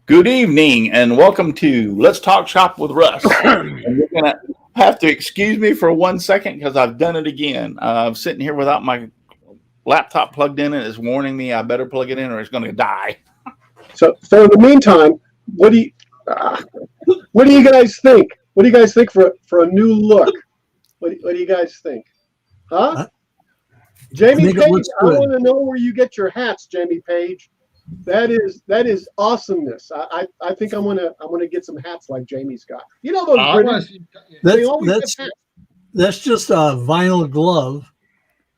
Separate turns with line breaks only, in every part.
Good evening and welcome to Let's Talk Shop with Russ. And you're going to have to excuse me for 1 second because I've done it again. I'm sitting here without my laptop plugged in and it's warning me I better plug it in or it's going to die.
So in the meantime, what do you guys think? What do you guys think for a new look? What do you guys think? Huh? Jamie Page, I want to know where you get your hats, Jamie Page. That is awesomeness. I think I'm gonna get some hats like Jamie's got. You know those British.
That's just a vinyl glove.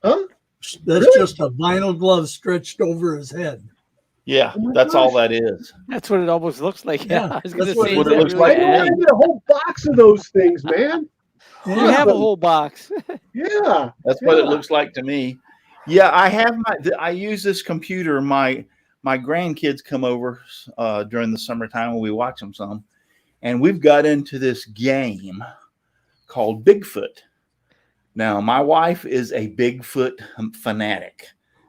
Huh?
That's really? Just a vinyl glove stretched over his head.
Yeah, that's all that is.
That's what it almost looks like. Yeah, I was
that's what it looks like.
I need a whole box of those things, man.
You have a whole box.
Yeah,
that's what it looks like to me. Yeah, I use this computer. My grandkids come over during the summertime when we watch them some, and we've got into this game called Bigfoot. Now, my wife is a Bigfoot fanatic.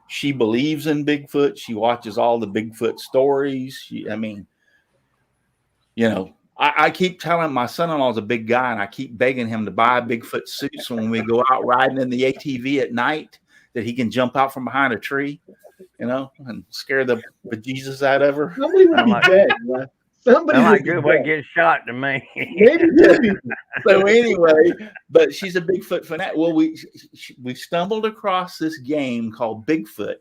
She believes in Bigfoot. She watches all the Bigfoot stories. I keep telling my son-in-law is a big guy, and I keep begging him to buy Bigfoot suits when we go out riding in the ATV at night that he can jump out from behind a tree. And scare the bejesus out of her.
Somebody would be dead. Somebody
would be good way to get shot to me.
Maybe.
So anyway, but she's a Bigfoot fanatic. Well, we stumbled across this game called Bigfoot,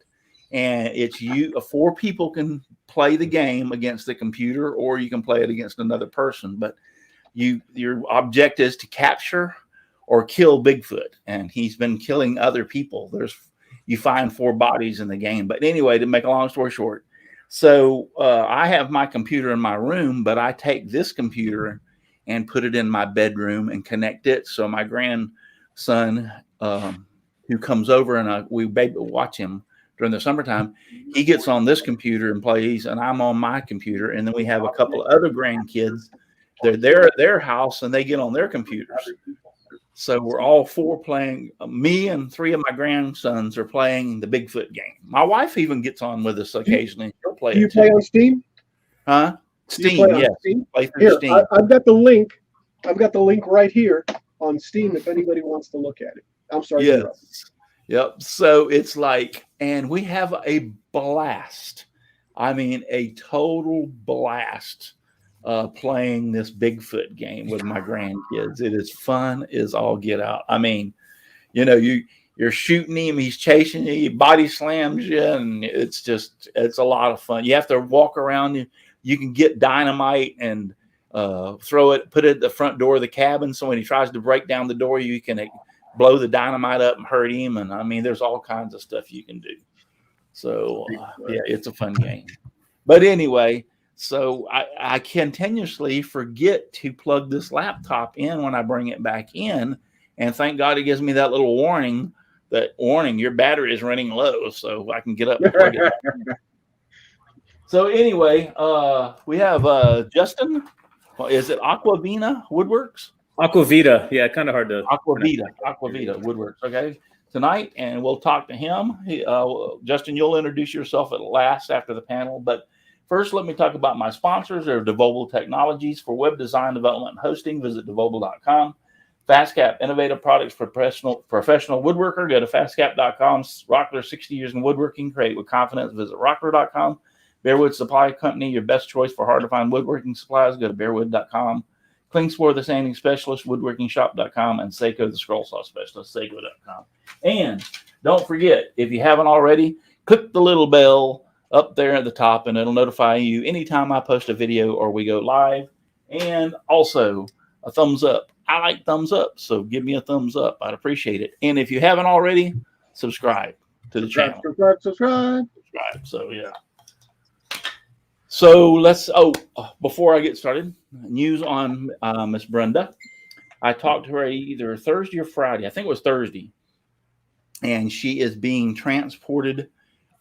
and it's 4 people can play the game against the computer, or you can play it against another person. But your object is to capture or kill Bigfoot, and he's been killing other people. You find 4 bodies in the game. But anyway, to make a long story short, so I have my computer in my room, but I take this computer and put it in my bedroom and connect it. So my grandson, who comes over and we watch him during the summertime, he gets on this computer and plays, and I'm on my computer. And then we have a couple of other grandkids. They're at their house and they get on their computers. So we're all 4 playing. Me and 3 of my grandsons are playing the Bigfoot game. My wife even gets on with us occasionally. She'll play.
Do you play on Steam?
Huh? Steam, yes. Play through
Here,
Steam.
I've got the link. I've got the link right here on Steam if anybody wants to look at it. I'm sorry.
Yes. Yep. So it's like, and we have a blast. I mean, a total blast. Playing this Bigfoot game with my grandkids. It is fun as all get out. I mean, you're shooting him, he's chasing you, he body slams you, and it's a lot of fun. You have to walk around. You can get dynamite and put it at the front door of the cabin. So when he tries to break down the door, you can blow the dynamite up and hurt him. And I mean, there's all kinds of stuff you can do. So yeah, it's a fun game. But anyway, so I continuously forget to plug this laptop in when I bring it back in. And thank God it gives me that little warning, your battery is running low, so I can get up and plug it in. So anyway, we have Justin. Is it Aqua Vitae Woodworks?
Aqua Vitae. Yeah, kind of hard to.
Aqua Vitae Woodworks. Okay. Tonight, and we'll talk to him. Justin, you'll introduce yourself at last after the panel, but first, let me talk about my sponsors. They're Devobal Technologies for web design, development, and hosting. Visit devobal.com. FastCap, innovative products for professional woodworker. Go to fastcap.com. Rockler, 60 years in woodworking. Create with confidence. Visit rockler.com. Bearwood Supply Company, your best choice for hard-to-find woodworking supplies. Go to bearwood.com. Klingspor, the sanding specialist, woodworkingshop.com. And Seiko, the scroll saw specialist, seiko.com. And don't forget, if you haven't already, click the little bell up there at the top, and it'll notify you anytime I post a video or we go live. And also a thumbs up. I like thumbs up, so give me a thumbs up. I'd appreciate it. And if you haven't already, subscribe to the channel.
Subscribe.
So yeah. So let's. Before I get started, news on Miss Brenda. I talked to her either Thursday or Friday. I think it was Thursday, and she is being transported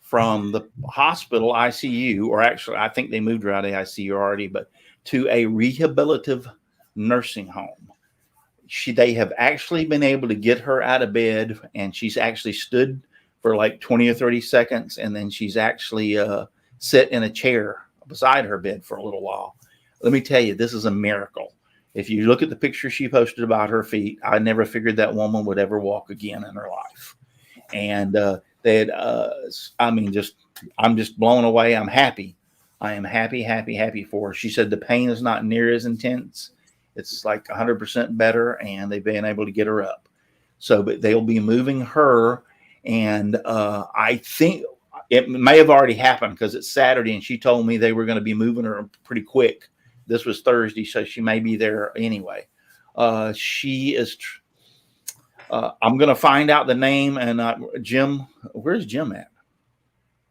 from the hospital ICU, or actually, I think they moved her out of the ICU already, but to a rehabilitative nursing home. They have actually been able to get her out of bed, and she's actually stood for like 20 or 30 seconds, and then she's actually sit in a chair beside her bed for a little while. Let me tell you, this is a miracle. If you look at the picture she posted about her feet, I never figured that woman would ever walk again in her life. And I'm just blown away. I'm happy. I am happy for her. She said the pain is not near as intense. It's like 100% better, and they've been able to get her up. So, but they'll be moving her, and I think it may have already happened because it's Saturday, and she told me they were going to be moving her pretty quick. This was Thursday, so she may be there anyway. She is. I'm going to find out the name, and Jim. Where's Jim at?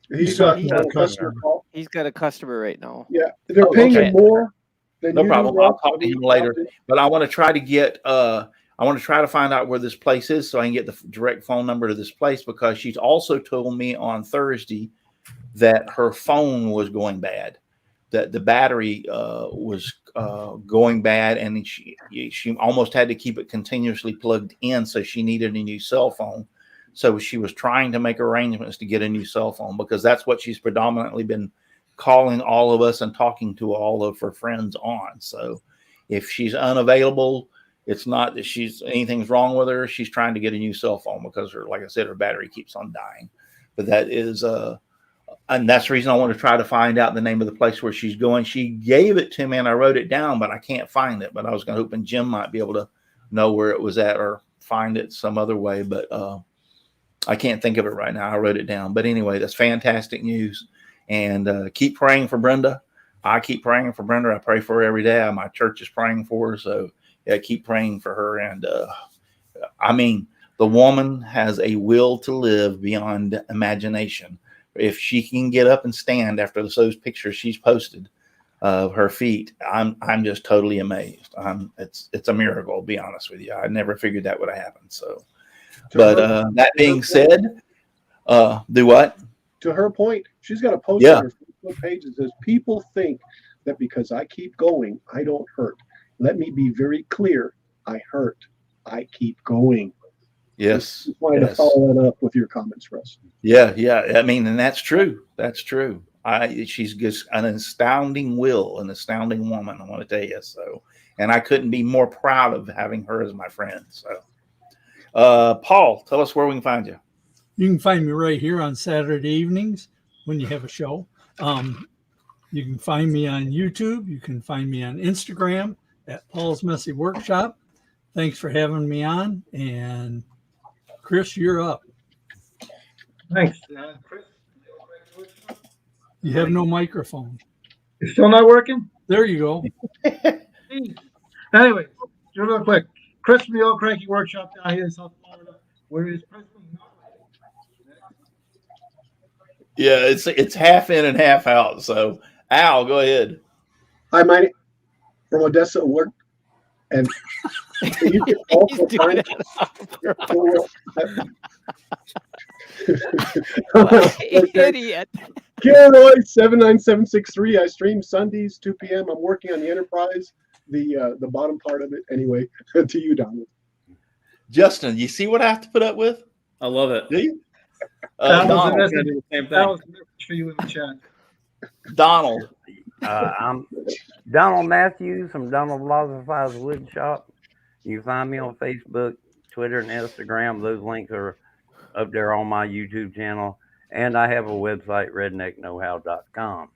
He's got a customer call.
He's got a customer right now.
Yeah, they're paying him more than
No
you
problem.
do,
I'll
Rob.
talk to him later. But I want to try to get. I want to try to find out where this place is so I can get the direct phone number to this place, because she's also told me on Thursday that her phone was going bad, that the battery was going bad, and she almost had to keep it continuously plugged in, so she needed a new cell phone. So she was trying to make arrangements to get a new cell phone, because that's what she's predominantly been calling all of us and talking to all of her friends on. So if she's unavailable, it's not that anything's wrong with her. She's trying to get a new cell phone because like I said, her battery keeps on dying. But that is and that's the reason I want to try to find out the name of the place where she's going. She gave it to me and I wrote it down, but I can't find it. But I was hoping Jim might be able to know where it was at or find it some other way. But I can't think of it right now. I wrote it down. But anyway, that's fantastic news. And keep praying for Brenda. I keep praying for Brenda. I pray for her every day. My church is praying for her. So yeah, keep praying for her. And I mean, the woman has a will to live beyond imagination. If she can get up and stand after those pictures she's posted of her feet, I'm just totally amazed. It's a miracle, to be honest with you. I never figured that would have happened. So, but that being said, do what?
To her point, she's got a post on her Facebook page that says, "People think that because I keep going, I don't hurt. Let me be very clear. I hurt. I keep going."
Yes.
Just wanted to follow that up with your comments, Russ.
Yeah. I mean, and that's true. That's true. She's just an astounding will, an astounding woman, I want to tell you. So, and I couldn't be more proud of having her as my friend. So, Paul, tell us where we can find you.
You can find me right here on Saturday evenings when you have a show. You can find me on YouTube. You can find me on Instagram at Paul's Messy Workshop. Thanks for having me on. And Chris, you're up.
Thanks. Chris?
You have no microphone.
It's still not working?
There you go.
Anyway, just real quick. Chris from the Old Cranky Workshop down here in South Florida, where is presently not.
Yeah, it's half in and half out. So, Al, go ahead.
Hi, Mike from Odessa work, and you can also find
Idiot.
Kilroy 79763. I stream Sundays 2 p.m. I'm working on the Enterprise, the bottom part of it. Anyway, to you, Donald.
Justin, you see what I have to put up with?
I love it.
Do you?
That was
Donald,
a message for you in the chat.
Donald.
I'm Donald Matthews from Donald Philosophies Wood Shop. You can find me on Facebook, Twitter, and Instagram. Those links are up there on my YouTube channel. And I have a website, redneckknowhow.com.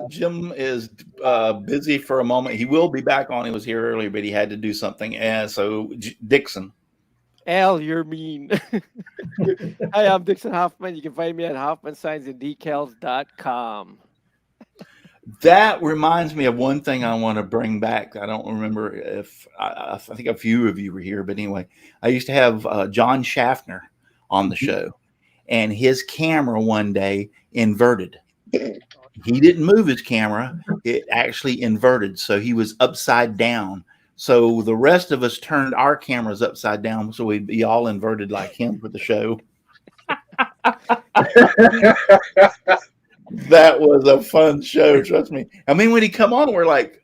Jim is busy for a moment. He will be back on. He was here earlier, but he had to do something. And so, Dixon.
Al, you're mean. Hi, I'm Dixon Hoffman. You can find me at hoffmansignsandDecals.com.
That reminds me of one thing I want to bring back. I don't remember if I think a few of you were here, but anyway, I used to have John Schaffner on the show, and his camera one day inverted. he didn't move his camera. It actually inverted. So he was upside down. So the rest of us turned our cameras upside down. So we'd be all inverted like him for the show. That was a fun show. Trust me. I mean, when he come on, we're like,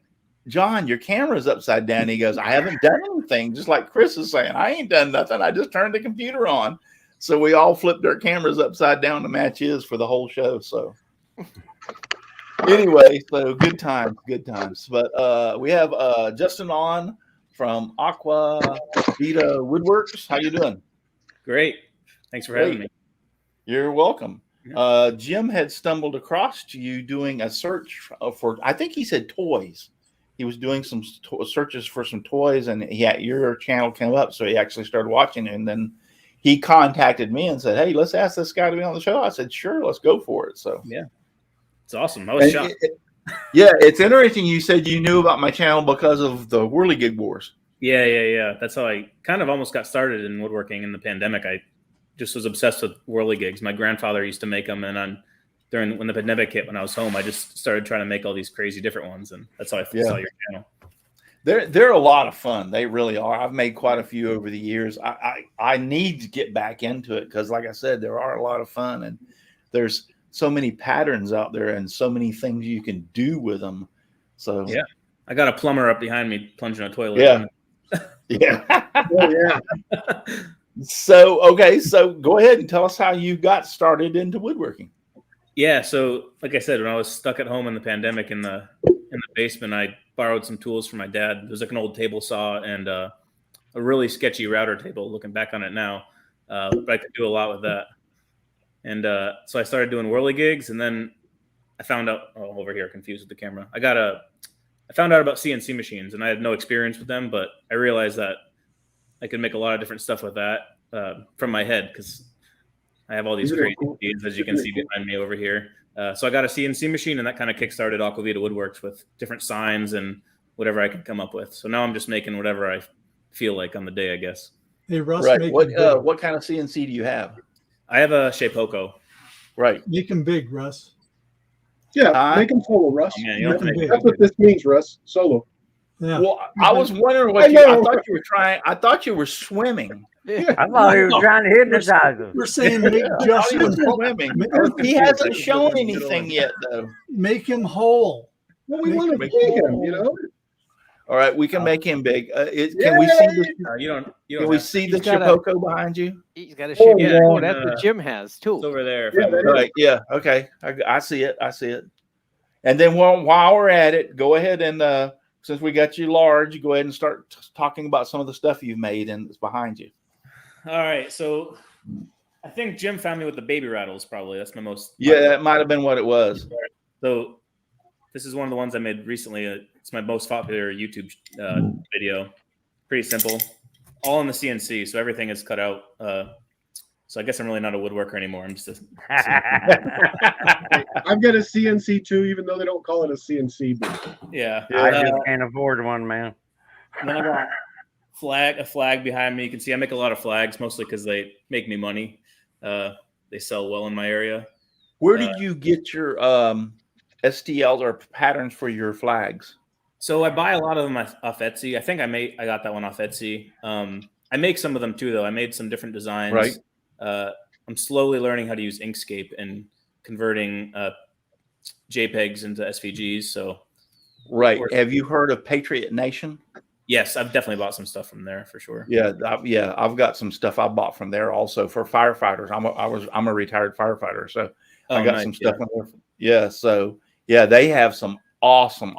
John, your camera's upside down. He goes, I haven't done anything. Just like Chris is saying, I ain't done nothing. I just turned the computer on. So we all flipped our cameras upside down to match his for the whole show. So anyway, so good times. But we have Justin on from Aqua Vitae Woodworks. How you doing?
Great. Thanks for having me.
You're welcome. Jim had stumbled across you doing a search for, I think he said toys. He was doing some searches for some toys, and your channel came up, so he actually started watching it. And then he contacted me and said, "Hey, let's ask this guy to be on the show." I said, "Sure, let's go for it." So
yeah, it's awesome. I was shocked.
It's interesting. You said you knew about my channel because of the Whirligig Wars.
Yeah. That's how I kind of almost got started in woodworking in the pandemic. I just was obsessed with whirligigs. My grandfather used to make them, and when the pandemic hit, when I was home, I just started trying to make all these crazy different ones, and that's how I saw your channel.
They're a lot of fun. They really are. I've made quite a few over the years. I need to get back into it because, like I said, there are a lot of fun, and there's so many patterns out there and so many things you can do with them. So
yeah, I got a plumber up behind me plunging a toilet.
Yeah.
Oh yeah.
So go ahead and tell us how you got started into woodworking.
Yeah, so like I said, when I was stuck at home in the pandemic in the basement, I borrowed some tools from my dad. There was like an old table saw and a really sketchy router table. Looking back on it now, but I could do a lot with that. And so I started doing whirligigs, and then I found out. Oh, over here, confused with the camera. I found out about CNC machines, and I had no experience with them, but I realized that I could make a lot of different stuff with that from my head because I have all these crazy ideas, as you can see behind me over here. So I got a CNC machine, and that kind of kickstarted Aqua Vitae Woodworks with different signs and whatever I could come up with. So now I'm just making whatever I feel like on the day, I guess.
Hey, Russ,
Right. What kind of CNC do you have?
I have a Shapeoko.
Right.
Make them big, Russ.
Yeah, make them solo, Russ.
Oh, man,
That's what this means, Russ. Solo.
Yeah.
Well, I was wondering what I thought you were trying. I thought you were swimming.
I thought he was trying to hypnotize us.
We're saying make Justin
swimming. He hasn't shown anything yet, though.
Make him whole.
Well, we want to see him, you know.
All right, we can make him big. Can we see this?
You don't
Can we see the Shapeoko behind you?
He's got a shape.
yeah.
Oh, that's what Jim has too.
It's over there.
Right. Yeah. Okay. I see it. And then while we're at it, go ahead and since we got you large, go ahead and start talking about some of the stuff you've made and it's behind you.
All right. So I think Jim found me with the baby rattles. Probably that's my most.
Yeah, that might have been what it was.
So this is one of the ones I made recently. It's my most popular YouTube video. Pretty simple. All in the CNC. So everything is cut out. So I guess I'm really not a woodworker anymore. I'm just
I've got a CNC too, even though they don't call it a CNC.
yeah.
I just can't afford one, man.
And then I got a flag behind me. You can see I make a lot of flags, mostly because they make me money. They sell well in my area.
Where did you get your STLs or patterns for your flags?
So I buy a lot of them off Etsy. I think I got that one off Etsy. I make some of them too, though. I made some different designs.
Right.
I'm slowly learning how to use Inkscape and converting JPEGs into SVGs. So,
right. Have you heard of Patriot Nation?
Yes, I've definitely bought some stuff from there for sure.
Yeah, I've got some stuff I bought from there also for firefighters. I'm a retired firefighter, so I got some stuff from there. Yeah, so yeah, they have some awesome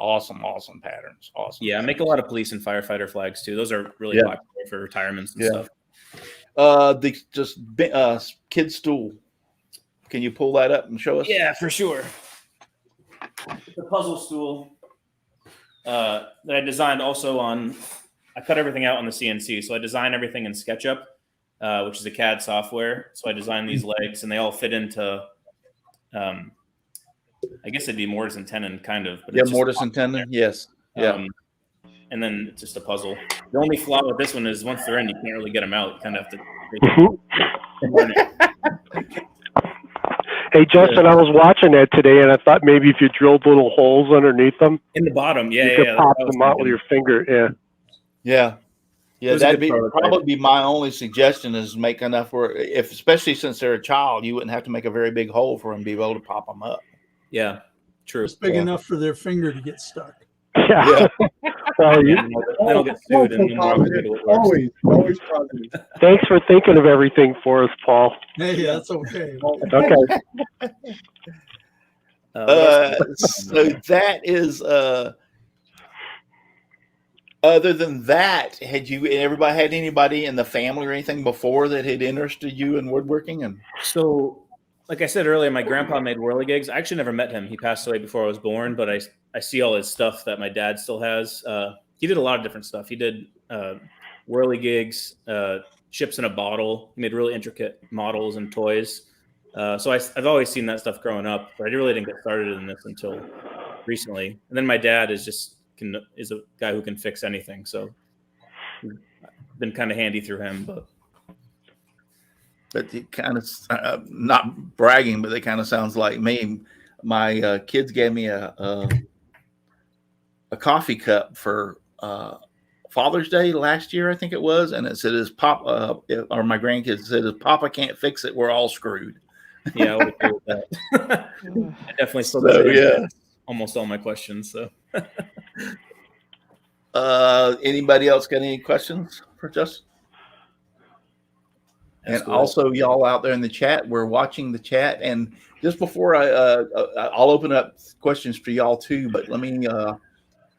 patterns. Awesome.
Yeah, I make a lot of police and firefighter flags too. Those are really popular for retirements and stuff.
The kid stool. Can you pull that up and show us?
Yeah, for sure. The puzzle stool that I designed also on. I cut everything out on the CNC, so I design everything in SketchUp, which is a CAD software. So I designed these legs, and they all fit into. I guess it'd be mortise and tenon, kind of. But
mortise and tenon. Yes. Yeah.
And then it's just a puzzle. The only flaw with this one is once they're in, you can't really get them out. You kind of have to.
Hey, Justin, I was watching that today, and I thought maybe if you drilled little holes underneath them,
In the bottom, yeah,
you could
yeah.
pop
that was
them out with
thinking.
your finger. Yeah.
Yeah.
It
Yeah,
was a
that'd
good
be
prototype.
probably be my only suggestion is make enough where, if especially since they're a child, you wouldn't have to make a very big hole for them to be able to pop them up.
Yeah, true.
It's big
Yeah.
enough for their finger to get stuck.
Yeah. Well,
Yeah, then I'll get sued and no more Aqua Vitae Woodworks.
Always positive.
thanks for thinking of everything for us, Paul.
Hey, that's okay.
Okay.
So that is other than that, everybody had anybody in the family or anything before that had interested you in woodworking? And
So, like I said earlier, my grandpa made whirligigs. I actually never met him. He passed away before I was born, but I see all his stuff that my dad still has. He did a lot of different stuff. He did whirligigs, ships in a bottle. He made really intricate models and toys. So I've always seen that stuff growing up, but I really didn't get started in this until recently. And then my dad is a guy who can fix anything. So it's been kind of handy through him, but
it kind of not bragging, but it kind of sounds like me. My kids gave me a coffee cup for Father's Day last year, I think it was, and it said, "His Papa," or my grandkids said, "His Papa can't fix it, we're all screwed."
yeah, I would agree with that. I definitely still almost all my questions. So,
anybody else got any questions for Justin? And also, y'all out there in the chat, we're watching the chat. And just before I'll open up questions for y'all too. But let me,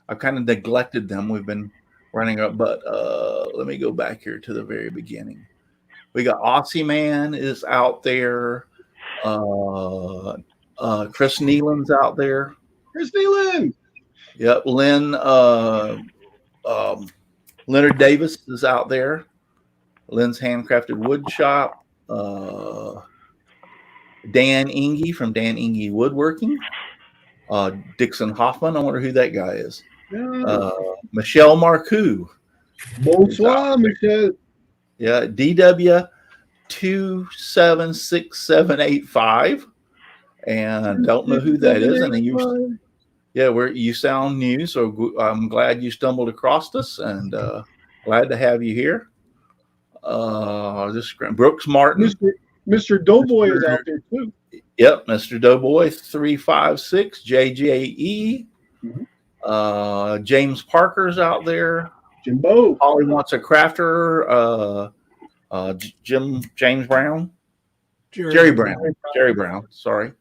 I've kind of neglected them. We've been running up, but let me go back here to the very beginning. We got Aussie Man is out there. Chris Nealon's out there.
Chris Nealon.
Yep. Leonard Davis is out there. Lynn's Handcrafted Wood Shop. Dan Inge from Dan Inge Woodworking. Dixon Hoffman. I wonder who that guy is. Michelle Marcoux.
Bonsoir, Michelle.
Yeah, DW 276785. And don't know who that is. And you sound new, so I'm glad you stumbled across us, and glad to have you here. Brooks Martin,
Mr. Doughboy is out there too.
Yep, Mr. Doughboy 356 JJE. Mm-hmm. James Parker's out there.
Jimbo.
Holly wants a crafter. James Brown. Jerry Brown. Sorry.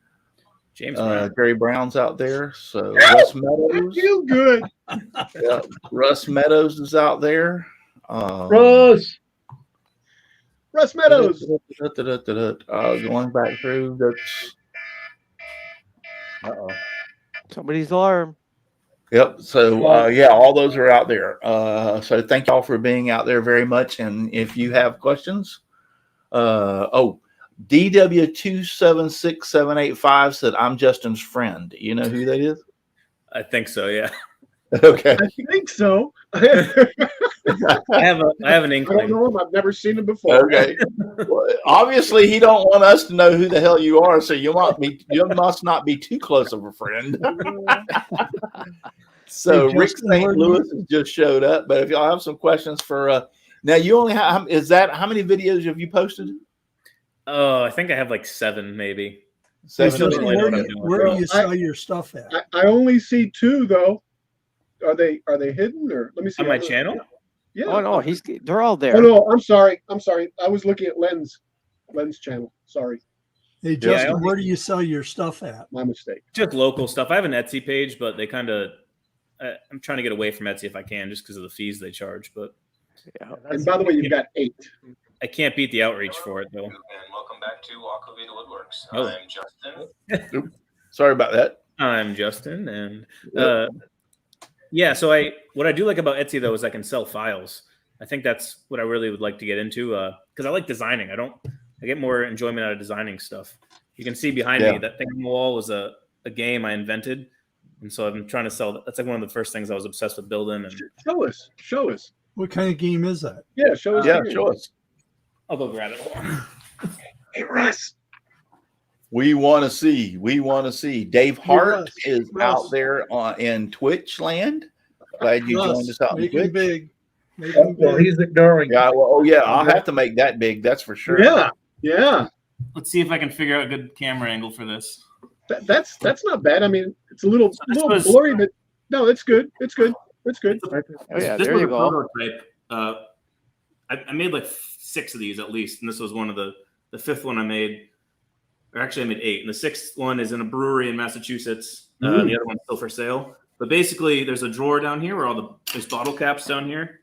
James Brown.
Jerry Brown's out there. So Russ Meadows.
I feel good.
Yeah, Russ Meadows is out there.
Russ Meadows.
Going back through. That's
Somebody's alarm.
Yep. So all those are out there. So thank y'all for being out there very much. And if you have questions, DW276785 said, "I'm Justin's friend." Do you know who that is?
I think so. Yeah.
Okay.
I think so.
I have an
I don't
inkling.
know him. I've never seen him before.
Okay. Well, obviously, he don't want us to know who the hell you are, so you must not be too close of a friend. So
Hey,
Rick
Justin,
St. Louis has just showed up. But if y'all have some questions for now, you only have how many videos have you posted?
Oh, I think I have like 7, maybe.
Hey,
7
Justin,
videos.
where do you sell your stuff at?
I only see 2 though. Are they hidden, or let me see
On my channel?
Yeah.
Oh no, they're all there.
Oh no, I'm sorry. I was looking at Len's channel. Sorry,
Hey, Justin, where do you sell your stuff at?
my mistake.
Just local stuff. I have an Etsy page, but they kind of. I'm trying to get away from Etsy if I can, just because of the fees they charge. But
And by the way, you've got 8.
I can't beat the outreach for it, though.
And welcome back to Aqua Vitae Woodworks.
Oh.
I'm Justin.
Sorry about that.
I'm Justin, and so what I do like about Etsy though is I can sell files. I think that's what I really would like to get into because I like designing. I get more enjoyment out of designing stuff. You can see behind me that thing on the wall was a game I invented, and so I'm trying to sell that. That's like one of the first things I was obsessed with building. And
Show us.
What kind of game is that?
Yeah, show us.
Yeah, show us.
I'll go grab it.
Hey, Russ.
We want to see. We want to see. Dave Hart is
Russ.
out there in Twitch land. Glad you joined us out in
Make him
Twitch.
big. Make him
Well,
big.
he's ignoring.
Yeah. Well, oh yeah. I'll have to make that big. That's for sure.
Yeah, yeah.
Let's see if I can figure out a good camera angle for this.
That's not bad. I mean, it's a little
was-
blurry, but no, it's good. It's good. It's good.
Oh yeah,
This
there
was
you
a
go.
prototype. I made like 6 of these at least, and this was one of the fifth one I made. Or actually, I made 8, and the 6th one is in a brewery in Massachusetts. And the other one's still for sale. But basically, there's a drawer down here where there's bottle caps down here,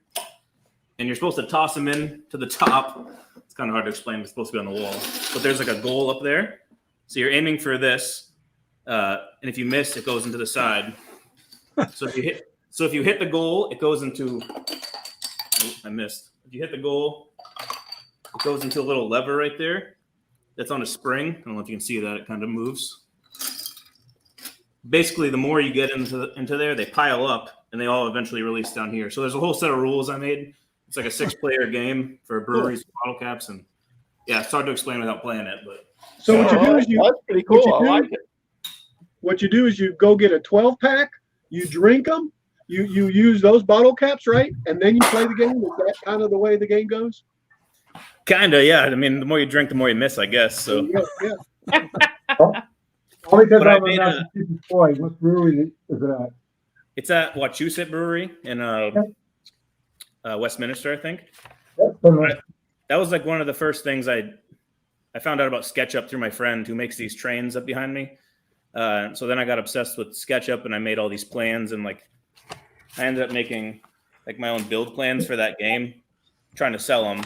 and you're supposed to toss them in to the top. It's kind of hard to explain. It's supposed to be on the wall, but there's like a goal up there. So you're aiming for this, and if you miss, it goes into the side. So if you hit the goal, it goes into. Oh, I missed. If you hit the goal, it goes into a little lever right there. That's on a spring. I don't know if you can see that. It kind of moves. Basically, the more you get into there, they pile up, and they all eventually release down here. So there's a whole set of rules I made. It's like a 6-player game for breweries with bottle caps, and yeah, it's hard to explain without playing it. But
So what you do is
that's pretty cool. I like it.
what you do is you go get a 12-pack, you drink them, you use those bottle caps, right? And then you play the game. Is that kind of the way the game goes?
Kinda, yeah. I mean, the more you drink, the more you miss, I guess. So
Yeah.
Only because
But I
I'm a
made a-
Massachusetts boy. What brewery is it at?
it's at Wachusett Brewery in Westminster, I think. That was like one of the first things I found out about SketchUp through my friend who makes these trains up behind me. So then I got obsessed with SketchUp, and I made all these plans, and like I ended up making like my own build plans for that game, trying to sell them.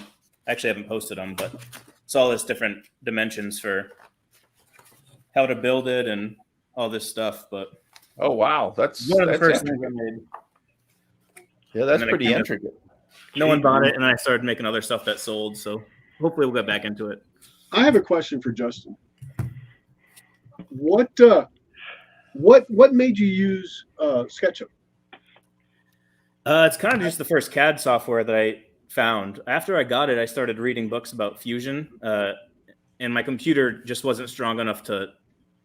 I actually haven't posted them, but it's all this different dimensions for how to build it and all this stuff. But
Oh wow, that's
one of the first
intricate.
things I made.
Yeah, that's
And then I
pretty
kind of-
intricate.
No one bought it, and I started making other stuff that sold. So hopefully we'll get back into it.
I have a question for Justin. What made you use SketchUp?
It's kind of just the first CAD software that I found. After I got it, I started reading books about Fusion, and my computer just wasn't strong enough to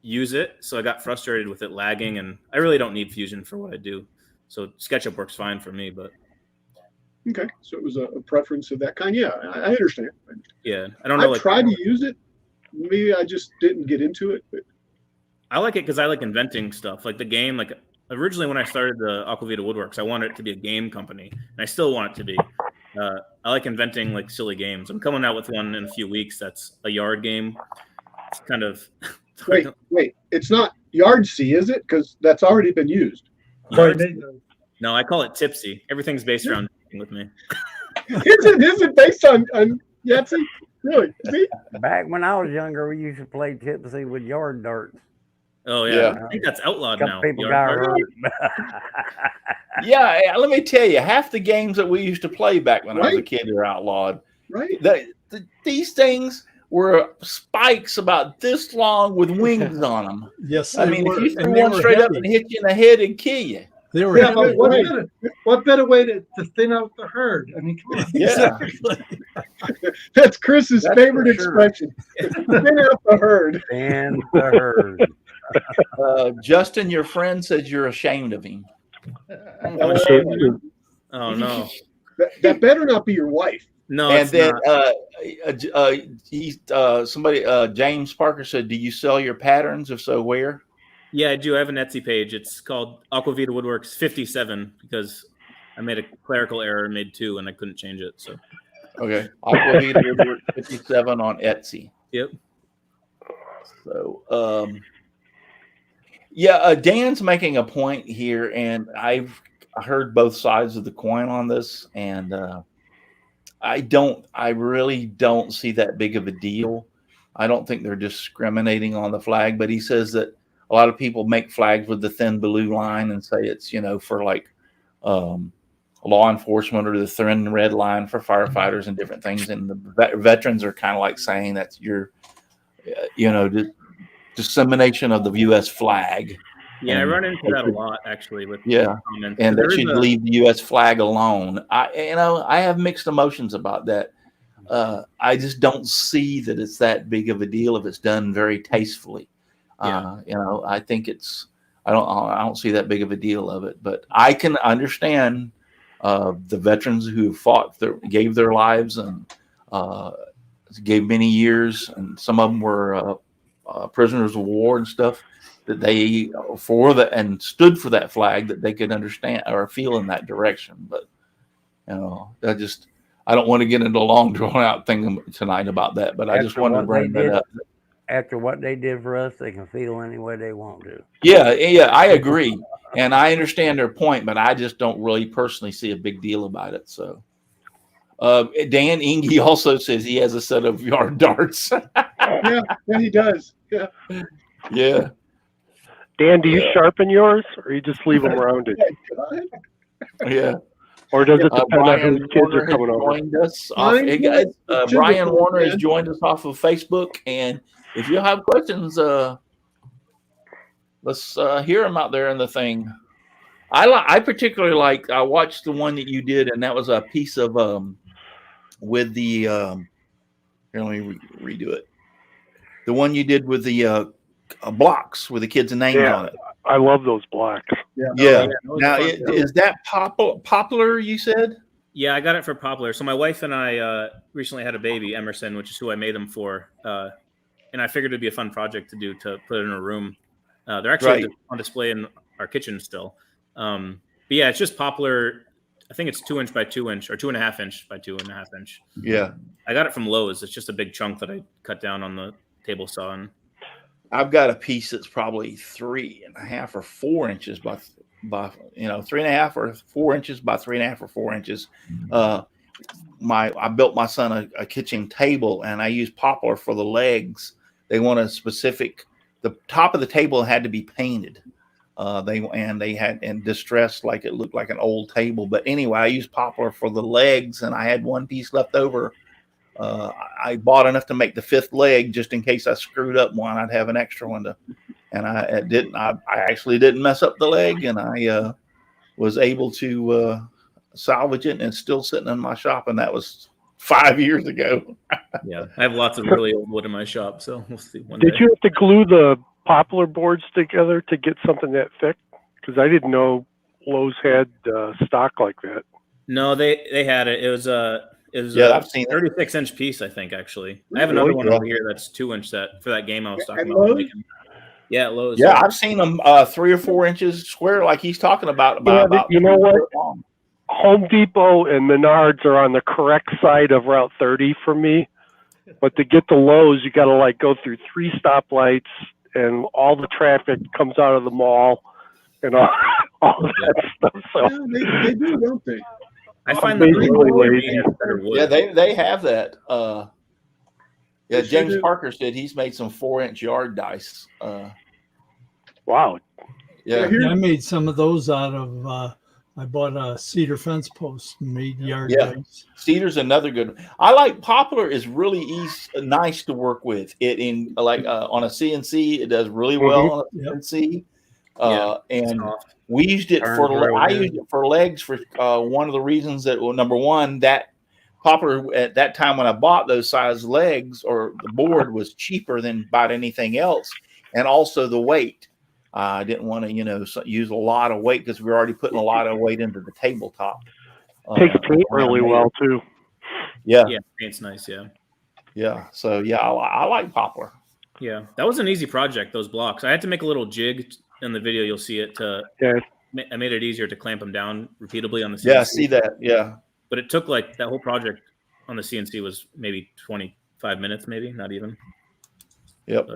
use it. So I got frustrated with it lagging, and I really don't need Fusion for what I do. So SketchUp works fine for me, but
Okay, so it was a preference of that kind. Yeah, I understand.
yeah, I don't know.
I've
Like,
tried to use it. Maybe I just didn't get into it. But
I like it because I like inventing stuff. Like the game, like originally when I started the Aqua Vitae Woodworks, I wanted it to be a game company, and I still want it to be. I like inventing like silly games. I'm coming out with one in a few weeks. That's a yard game. It's kind of
wait, it's not Yardsy, is it? Because that's already been used.
No, I call it Tipsy. Everything's based around with me.
Is it based on Yahtzee? Really? See?
Back when I was younger, we used to play tipsy with yard darts.
Oh yeah,
Yeah.
I think that's outlawed
Couple
now.
people
Yard
got
darts.
hurt.
Yeah, let me tell you, half the games that we used to play back when I was a
Right.
kid are outlawed.
Right?
These things were spikes about this long with wings on them.
Yes,
I
they
mean,
were,
if you
and
threw
they
one
were
straight up
heavy.
and hit you in the head, it'd kill you.
They were
Yeah,
heavy.
but what better way to thin out the herd? I mean, come on.
Yeah.
Exactly.
That's Chris's
That's
favorite
for sure.
expression. Thin out the herd.
And the herd.
Justin, your friend says you're ashamed of him.
I'm ashamed of it. Oh no,
That better not be your wife.
no,
And
it's
then
not.
James Parker said, "Do you sell your patterns? If so, where?"
Yeah, I do. I have an Etsy page. It's called Aqua Vitae Woodworks 57 because I made a clerical error and made 2, and I couldn't change it. So
Okay, Aqua Vitae Woodworks 57 on Etsy.
yep.
So, Dan's making a point here, and I've heard both sides of the coin on this, and I really don't see that big of a deal. I don't think they're discriminating on the flag, but he says that a lot of people make flags with the thin blue line and say it's, for like law enforcement, or the thin red line for firefighters and different things. And the veterans are kind of like saying that's your, dissemination of the U.S. flag.
Yeah, I
And
run into that a lot actually with
Yeah.
comments.
And
There
they
is
should
a-
leave the U.S. flag alone. I have mixed emotions about that. I just don't see that it's that big of a deal if it's done very tastefully. I think I don't see that big of a deal of it, but I can understand the veterans who gave their lives and gave many years, and some of them were prisoners of war and stuff, that they and stood for that flag, that they could understand or feel in that direction. But I don't want to get into a long drawn out thing tonight about that, but I just wanted to bring that up.
After what they did for us, they can feel any way they want to.
Yeah, I agree. And I understand their point, but I just don't really personally see a big deal about it. So Dan Inge also says he has a set of yard darts.
Yeah, he does. Yeah.
Yeah.
Dan, do you sharpen yours, or you just leave them around it?
Yeah.
Or does it depend on
Brian
whose kids
Warner
are coming
has
over?
joined us Brian Warner has joined us off of Facebook, and if you have questions, let's hear them out there in the thing. I particularly I watched the one that you did, and that was a piece of with the here, let me redo it. The one you did with the blocks with the kids' names on it.
I love those blocks.
Yeah. Now, is that Poplar, you said?
Yeah, I got it for Poplar. So my wife and I recently had a baby, Emerson, which is who I made them for. And I figured it'd be a fun project to do, to put in a room. They're actually on display in our kitchen still. But yeah, it's just Poplar. I think it's 2 inch by 2 inch, or 2.5 inch by 2.5 inch.
Yeah.
I got it from Lowe's. It's just a big chunk that I cut down on the table saw. And
I've got a piece that's probably 3.5 or 4 inches by 3.5 or 4 inches by 3.5 or 4 inches. I built my son a kitchen table, and I used Poplar for the legs. They want the top of the table had to be painted. They had distressed, like it looked like an old table. But anyway, I used Poplar for the legs, and I had one piece left over. I bought enough to make the fifth leg, just in case I screwed up one. I'd have an extra one I actually didn't mess up the leg, and I was able to salvage it, and it's still sitting in my shop. And that was 5 years ago.
Yeah, I have lots of really old wood in my shop, so we'll see.
Did you have to glue the Poplar boards together to get something that thick? Because I didn't know Lowe's had stock like that.
No, they had it. It was
I've seen
36-inch piece, I think. Actually, I have another one over here that's 2 inch for that game I was talking about. Yeah, Lowe's.
Yeah, I've seen them 3 or 4 inches square, like he's talking about.
You know what? Home Depot and Menards are on the correct side of Route 30 for me, but to get to Lowe's, you got to go through 3 stoplights, and all the traffic comes out of the mall, and all that stuff. So
they do, don't they?
I find that better wood.
Yeah, they have that. James Parker said he's made some 4-inch yard dice.
Wow.
Yeah,
I made some of those out of. I bought a cedar fence post and made yard dice.
Cedar's another good one. I like Poplar is really nice to work with. It on a CNC, it does really well on a CNC. And we used it I used it for legs for one of the reasons that, well, number one, that Poplar at that time when I bought those size legs, or the board, was cheaper than about anything else, and also the weight. I didn't want to, use a lot of weight, because we're already putting a lot of weight into the tabletop.
Takes paint really well too.
Yeah,
paint's nice.
Yeah. So I like Poplar.
Yeah, that was an easy project. Those blocks, I had to make a little jig. In the video, you'll see it. I made it easier to clamp them down repeatedly on the CNC.
Yeah, I see that. Yeah,
but it took that whole project on the CNC was maybe 25 minutes, maybe not even.
Yep.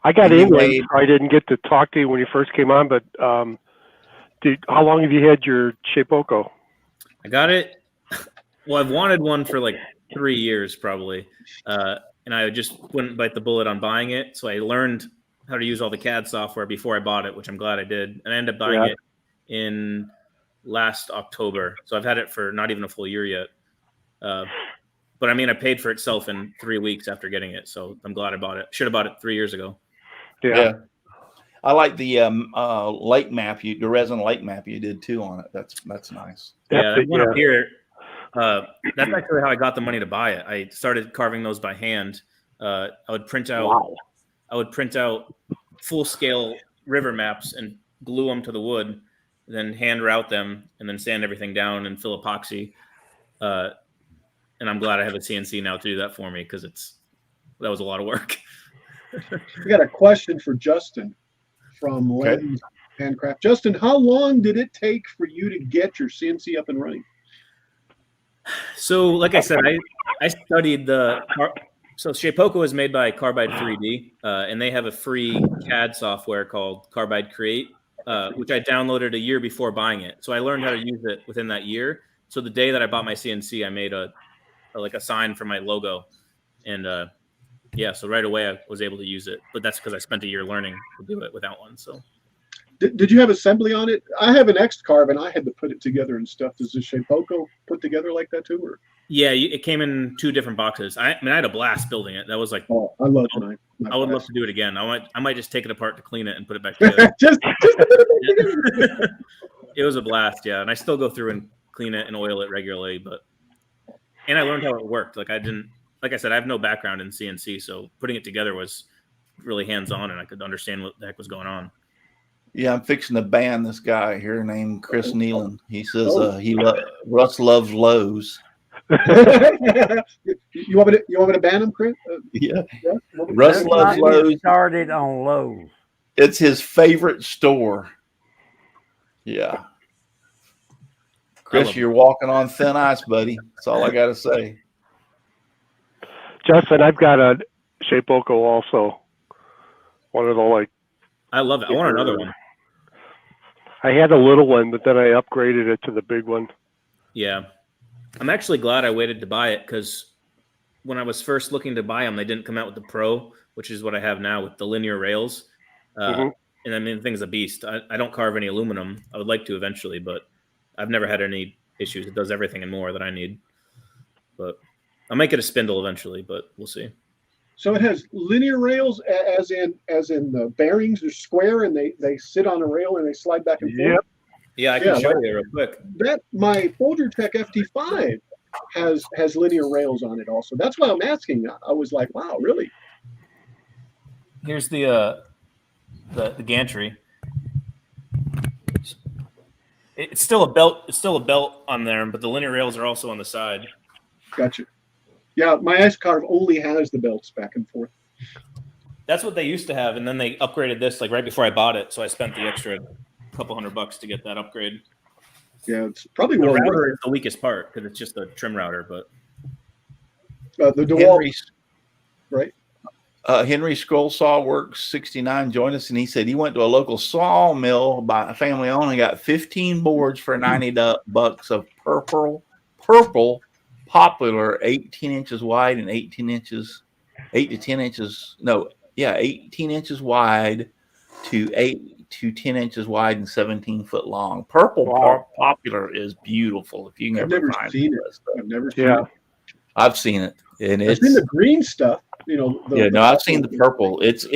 I got England. I didn't get to talk to you when you first came on, but how long have you had your Shapeoko?
I got it. Well, I've wanted one for 3 years probably, and I just wouldn't bite the bullet on buying it. So I learned how to use all the CAD software before I bought it, which I'm glad I did. And I ended up buying it in last October. So I've had it for not even a full year yet. But I mean, I paid for itself in 3 weeks after getting it. So I'm glad I bought it. Should have bought it 3 years ago.
Yeah. I like the lake map, the resin lake map you did too on it. That's nice.
Yeah, that one up here, That's actually how I got the money to buy it. I started carving those by hand. I would print out full scale river maps and glue them to the wood, then hand route them, and then sand everything down and fill epoxy. And I'm glad I have a CNC now to do that for me because that was a lot of work.
We got a question for Justin from Len's Handcraft. Justin, how long did it take for you to get your CNC up and running?
So, like I said, I studied so Shapeoko is made by Carbide 3D, and they have a free CAD software called Carbide Create, which I downloaded a year before buying it. So I learned how to use it within that year. So the day that I bought my CNC, I made a sign for my logo, and so right away I was able to use it. But that's because I spent a year learning to do it without one. So.
Did you have assembly on it? I have an X-Carve, and I had to put it together and stuff. Does the Shapeoko put together like that too? Or?
Yeah, it came in 2 different boxes. I had a blast building it. That was like,
oh, I love it.
I would love to do it again. I might just take it apart to clean it and put it back together.
just
It was a blast, yeah. And I still go through and clean it and oil it regularly, and I learned how it worked. Like I said, I have no background in CNC, so putting it together was really hands-on, and I could understand what the heck was going on.
Yeah, I'm fixing to ban this guy here named Chris Nealon. He says Russ loves Lowe's.
You want me to ban him, Chris?
Yeah. Russ loves Lowe's.
Started on Lowe's.
It's his favorite store. Yeah. Chris, you're walking on thin ice, buddy. That's all I got to say.
Justin, I've got a Shapeoko also. One of the
I love it. I want another one.
I had a little one, but then I upgraded it to the big one.
Yeah. I'm actually glad I waited to buy it because when I was first looking to buy them, they didn't come out with the Pro, which is what I have now with the linear rails. And I mean, the thing's a beast. I don't carve any aluminum. I would like to eventually, but I've never had any issues. It does everything and more that I need. But I'll make it a spindle eventually, but we'll see.
So it has linear rails, as in the bearings are square and they sit on a rail and they slide back and forth.
Yeah, I can show you real quick.
My Folger Tech FT5 has linear rails on it also. That's why I'm asking. I was like, wow, really?
Here's the gantry. It's still a belt. It's still a belt on there, but the linear rails are also on the side.
Gotcha. Yeah, my X-Carve only has the belts back and forth.
That's what they used to have, and then they upgraded this like right before I bought it. So I spent the extra couple $100 to get that upgrade.
Yeah, it's probably
the router is the weakest part because it's just a trim router. But
the DeWalt, right?
Henry Scroll Saw Works 69 joined us, and he said he went to a local sawmill by a family owned and got 15 boards for $90 of purple popular 18 inches wide and 18 inches, 8 to 10 inches. No, yeah, 18 inches wide to 8 to 10 inches wide and 17-foot long. Purple popular is beautiful. If you can
I've never seen it. I've never seen it.
I've seen it, and
I've seen the green stuff.
I've seen the purple. It's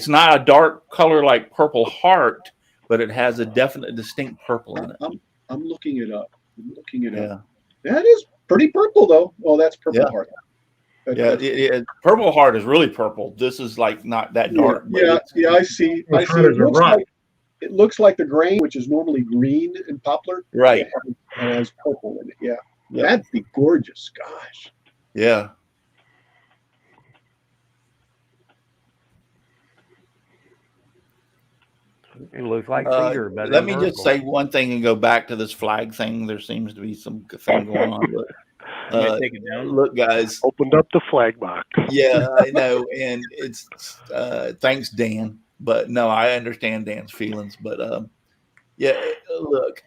not a dark color like Purple Heart, but it has a definite distinct purple in it.
I'm looking it up. That is pretty purple though. Well, that's Purple Heart.
Purple Heart is really purple. This is like not that dark.
I see. It looks like the grain, which is normally green in poplar.
Right.
It has purple in it. Yeah. That'd be gorgeous. Gosh.
Yeah.
It looks like cedar, but
let me just say one thing and go back to this flag thing. There seems to be some thing going on. But,
take it down.
Look, guys,
opened up the flag box.
Yeah, I know, and it's thanks, Dan. But no, I understand Dan's feelings. But look,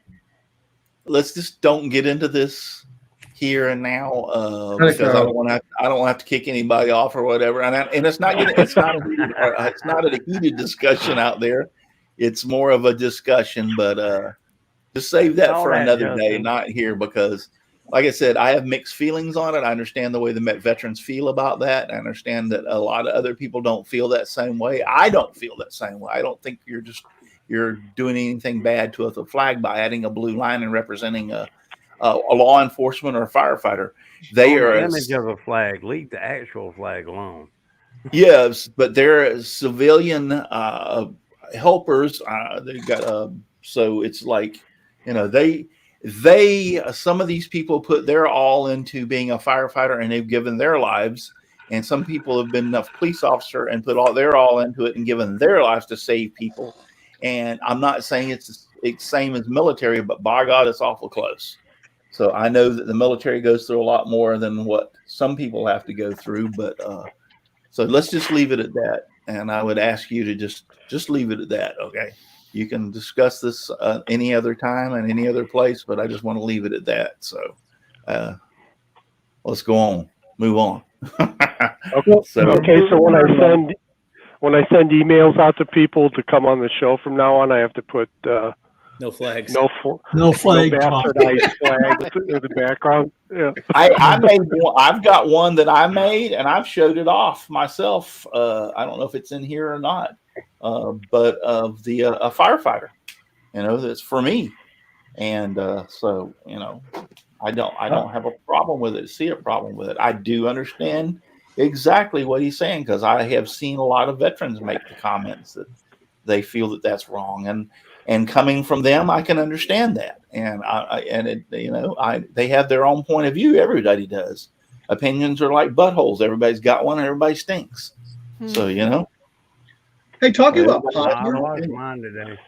let's just don't get into this here and now because I don't want to have to kick anybody off or whatever. And it's not a heated discussion out there. It's more of a discussion, but just save that for another day, not here, because like I said, I have mixed feelings on it. I understand the way the veterans feel about that. I understand that a lot of other people don't feel that same way. I don't feel that same way. I don't think you're doing anything bad to a flag by adding a blue line and representing a a law enforcement or a firefighter. They
On
are
the image of a flag. Leave the actual flag alone.
yes, but they're civilian helpers. They got so it's like, you know, they some of these people put their all into being a firefighter, and they've given their lives. And some people have been a police officer and put all their all into it and given their lives to save people. And I'm not saying it's same as military, but by God, it's awful close. So I know that the military goes through a lot more than what some people have to go through, but so let's just leave it at that. And I would ask you to just leave it at that. Okay. You can discuss this any other time and any other place, but I just want to leave it at that. So let's go on, move on.
Okay. So when I send emails out to people to come on the show from now on, I have to put
no flags,
no flag,
no bastardized flag in the background. Yeah.
I made one. I've got one that I made, and I've showed it off myself. I don't know if it's in here or not, but of the a firefighter, you know, that's for me, and so you know, I don't have a problem with it. See a problem with it? I do understand exactly what he's saying, because I have seen a lot of veterans make the comments that they feel that that's wrong, and coming from them, I can understand that. And they have their own point of view. Everybody does. Opinions are like buttholes. Everybody's got one, and everybody stinks. So, you know.
Hey, talking about
I
poplar.
lost mine today.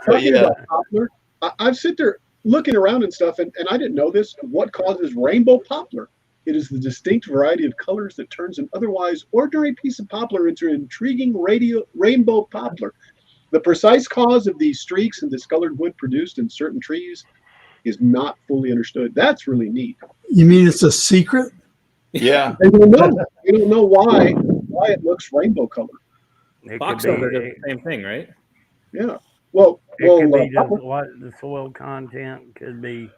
talking about poplar, I've sit there looking around and stuff, and I didn't know this. What causes rainbow poplar? It is the distinct variety of colors that turns an otherwise ordinary piece of poplar into an intriguing rainbow poplar. The precise cause of these streaks and discolored wood produced in certain trees is not fully understood. That's really neat.
You mean it's a secret?
Yeah.
And you don't know why it looks rainbow color.
Box over does the same thing, right?
Yeah. Well,
could be just what the soil content could be.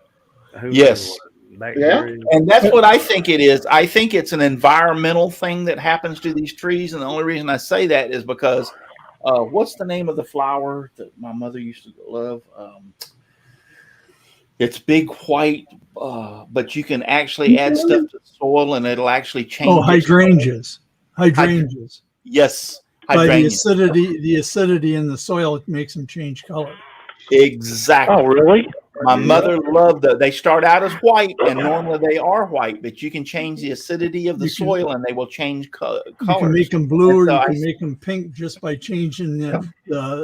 Yes.
Bacteria.
Yeah, and that's what I think it is. I think it's an environmental thing that happens to these trees, and the only reason I say that is because what's the name of the flower that my mother used to love? It's big white, but you can actually add stuff to the soil, and it'll actually change.
Oh, hydrangeas. Hydrangeas.
Yes,
hydrangeas. By the acidity in the soil, it makes them change color.
Exactly.
Oh, really?
My mother loved that. They start out as white, and normally they are white, but you can change the acidity of the soil, and they will change color.
You can make them blue, or you can make them pink just by changing the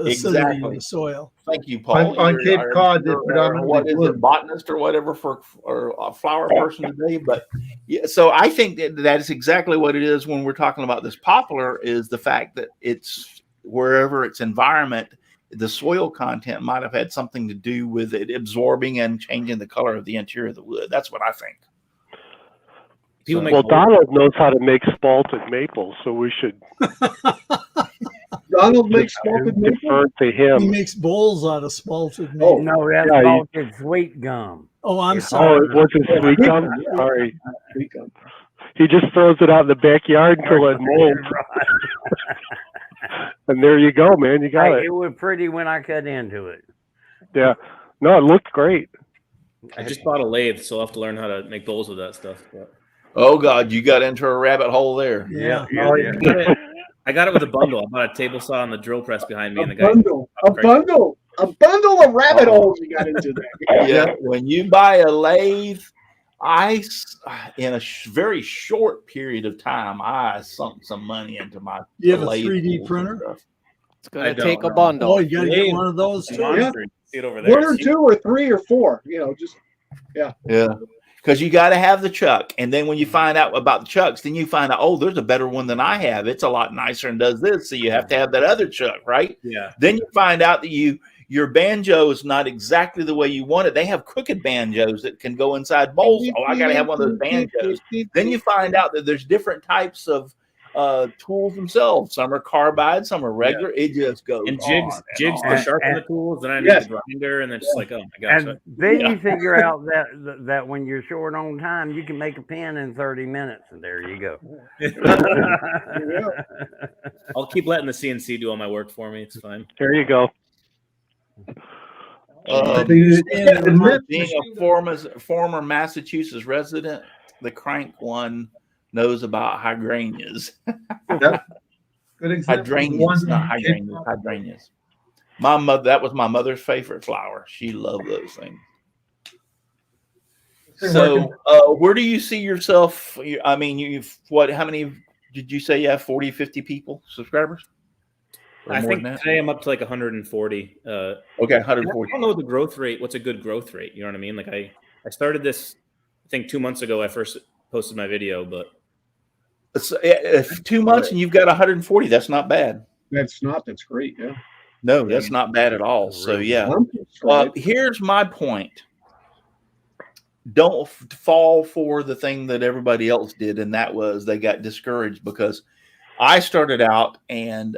acidity of the soil.
Thank you, Paul.
On Cape Cod, they're predominantly
what is it, botanist or whatever or a flower person today. But yeah, so I think that is exactly what it is when we're talking about this poplar, is the fact that it's wherever its environment, the soil content might have had something to do with it absorbing and changing the color of the interior of the wood. That's what I think.
Well, Donald knows how to make spalted maple, so we should.
Donald makes spalted maple.
Defer to him.
He makes bowls out of spalted maple.
Oh no, that's spalted sweet gum.
Oh, I'm sorry.
Oh, it wasn't sweet gum. Sorry. He just throws it out in the backyard until it molds. And there you go, man. You got it.
It was pretty when I cut into it.
Yeah. No, it looked great.
I just bought a lathe, so I'll have to learn how to make bowls with that stuff. But...
Oh, God, you got into a rabbit hole there.
Yeah.
I got it with a bundle. I bought a table saw and the drill press behind me.
A bundle of rabbit holes you got into there.
Yeah, when you buy a lathe, in a very short period of time, I sunk some money into my.
You have a 3D printer?
It's gonna take a bundle.
Oh, you gotta get one of those too.
Yeah. See it over there.
One or two or three or four. Yeah.
Because you got to have the chuck, and then when you find out about the chucks, then you find out, oh, there's a better one than I have. It's a lot nicer and does this, so you have to have that other chuck, right?
Yeah.
Then you find out that your banjo is not exactly the way you want it. They have crooked banjos that can go inside bowls. Oh, I got to have one of those banjos. Then you find out that there's different types of tools themselves. Some are carbide, some are regular. Yeah. It just goes
and jigs to sharpen the tools. Then I need the grinder, and then it's like, oh my gosh.
And then you figure out that when you're short on time, you can make a pen in 30 minutes, and there you go.
I'll keep letting the CNC do all my work for me. It's fine.
There you go.
Being a former Massachusetts resident, the crank one knows about hydrangeas.
Yep. Good example.
Hydrangeas, not hydrangeas, hydrangeas. My mother, that was my mother's favorite flower. She loved those things. So, where do you see yourself? I mean, how many did you say you have? 40, 50 people, subscribers?
I think today I'm up to like 140.
Okay, 140.
I don't know the growth rate. What's a good growth rate? You know what I mean? Like I started this, I think 2 months ago. I first posted my video, but
if 2 months and you've got 140, that's not bad.
That's great. Yeah.
No, that's not bad at all. So yeah, here's my point. Don't fall for the thing that everybody else did, and that was they got discouraged because I started out and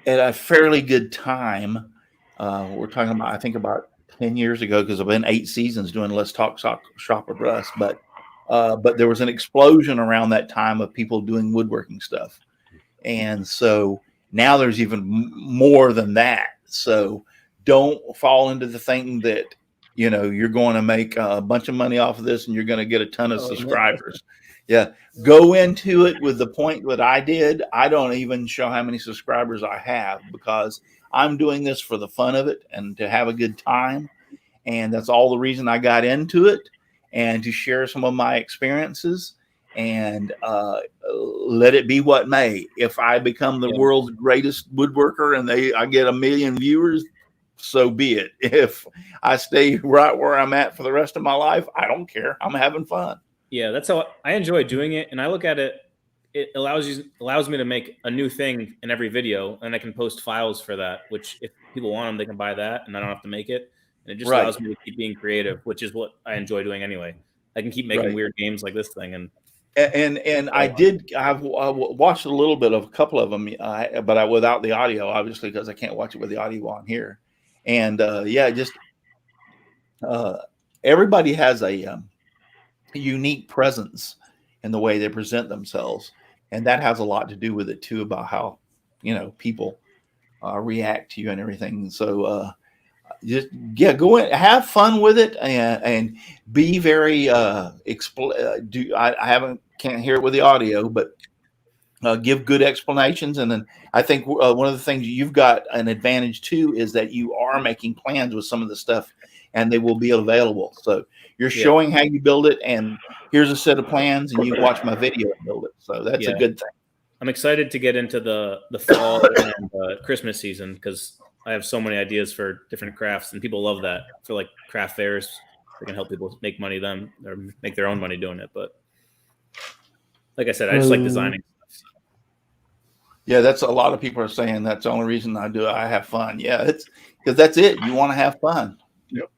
at a fairly good time. We're talking about, I think about 10 years ago, because I've been 8 seasons doing Let's Talk Shop with Russ. But there was an explosion around that time of people doing woodworking stuff. And so now there's even more than that. So don't fall into the thing that, you're going to make a bunch of money off of this and you're going to get a ton of subscribers. Yeah. Go into it with the point that I did. I don't even show how many subscribers I have, because I'm doing this for the fun of it and to have a good time. And that's all the reason I got into it, and to share some of my experiences, and let it be what may. If I become the world's greatest woodworker and I get 1 million viewers, so be it. If I stay right where I'm at for the rest of my life, I don't care. I'm having fun.
Yeah, that's how I enjoy doing it. And I look at it, it allows me to make a new thing in every video, and I can post files for that, which if people want them, they can buy that, and I don't have to make it. And it just allows me to keep being creative, which is what I enjoy doing anyway. I can keep making weird games like this thing. And
I've watched a little bit of a couple of them, but without the audio, obviously, because I can't watch it with the audio on here. And everybody has a unique presence in the way they present themselves, and that has a lot to do with it too, about how people react to you and everything. So go in, have fun with it, and be very can't hear it with the audio, but give good explanations. And then I think one of the things you've got an advantage too is that you are making plans with some of the stuff, and they will be available. So you're showing how you build it, and here's a set of plans, and you watch my video and build it. So that's a good thing. I'm
excited to get into the fall and Christmas season, because I have so many ideas for different crafts, and people love that. For like craft fairs, they can help people make money or make their own money doing it. But like I said, I just like designing stuff. Yeah, that's a lot of people are saying that's the only reason I do it. I have fun. Yeah, it's because that's it. You want to have fun.
Yep.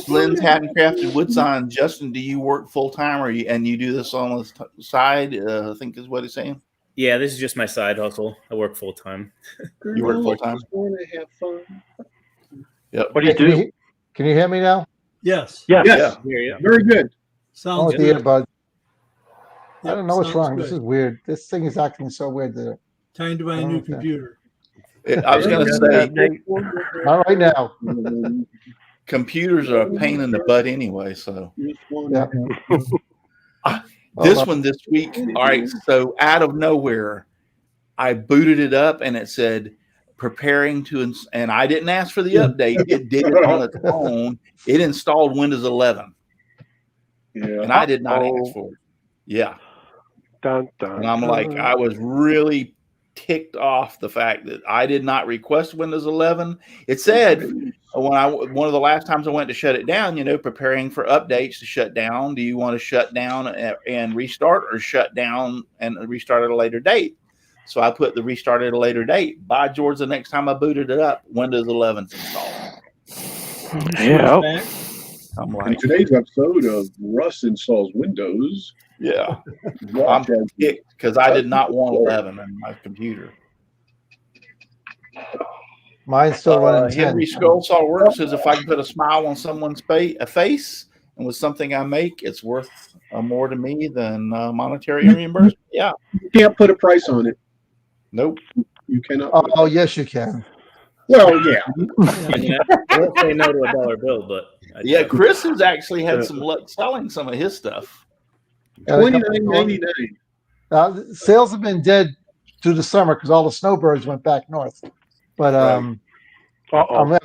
Lynn's handcrafted wood sign. Justin, do you work full time, and you do this on the side? I think is what he's saying.
Yeah, this is just my side hustle. I work full time.
You work full time.
Want to have fun.
Yep.
What do you do?
Can you hear me now?
Yes.
Yes.
Yeah.
Very good.
Sounds
the
good.
earbud. I don't know what's
sounds
wrong.
good.
This is weird. This thing is acting so weird.
Time to buy a new computer.
I was going to say,
Not right now.
computers are a pain in the butt anyway. So
Yeah.
this one this week. All right. So out of nowhere, I booted it up and it said preparing to, and I didn't ask for the update. It did it on its own. It installed Windows 11.
Yeah.
And I did not ask for it. Yeah.
Dun, dun,
And I'm like, I was really ticked off the fact that I did not request Windows 11. It said one of the last times I went to shut it down, preparing for updates to shut down. Do you want to shut down and restart, or shut down and restart at a later date? So I put the restart at a later date. By George, the next time I booted it up, Windows 11's installed.
Yeah.
I'm
In
like,
today's episode of Russ Installs Windows.
yeah. I'm ticked because I did not want 11 in my computer.
Mine's still running 10.
Henry Skullsaw Works says if I can put a smile on someone's face and with something I make, it's worth more to me than monetary reimbursement. Yeah.
You can't put a price on it.
Nope.
You cannot.
Oh, yes, you can.
Well, yeah.
I won't say no to a dollar bill, but
Yeah, Chris has actually had some luck selling some of his stuff.
$29.99.
Sales have been dead through the summer because all the snowbirds went back north. But I'm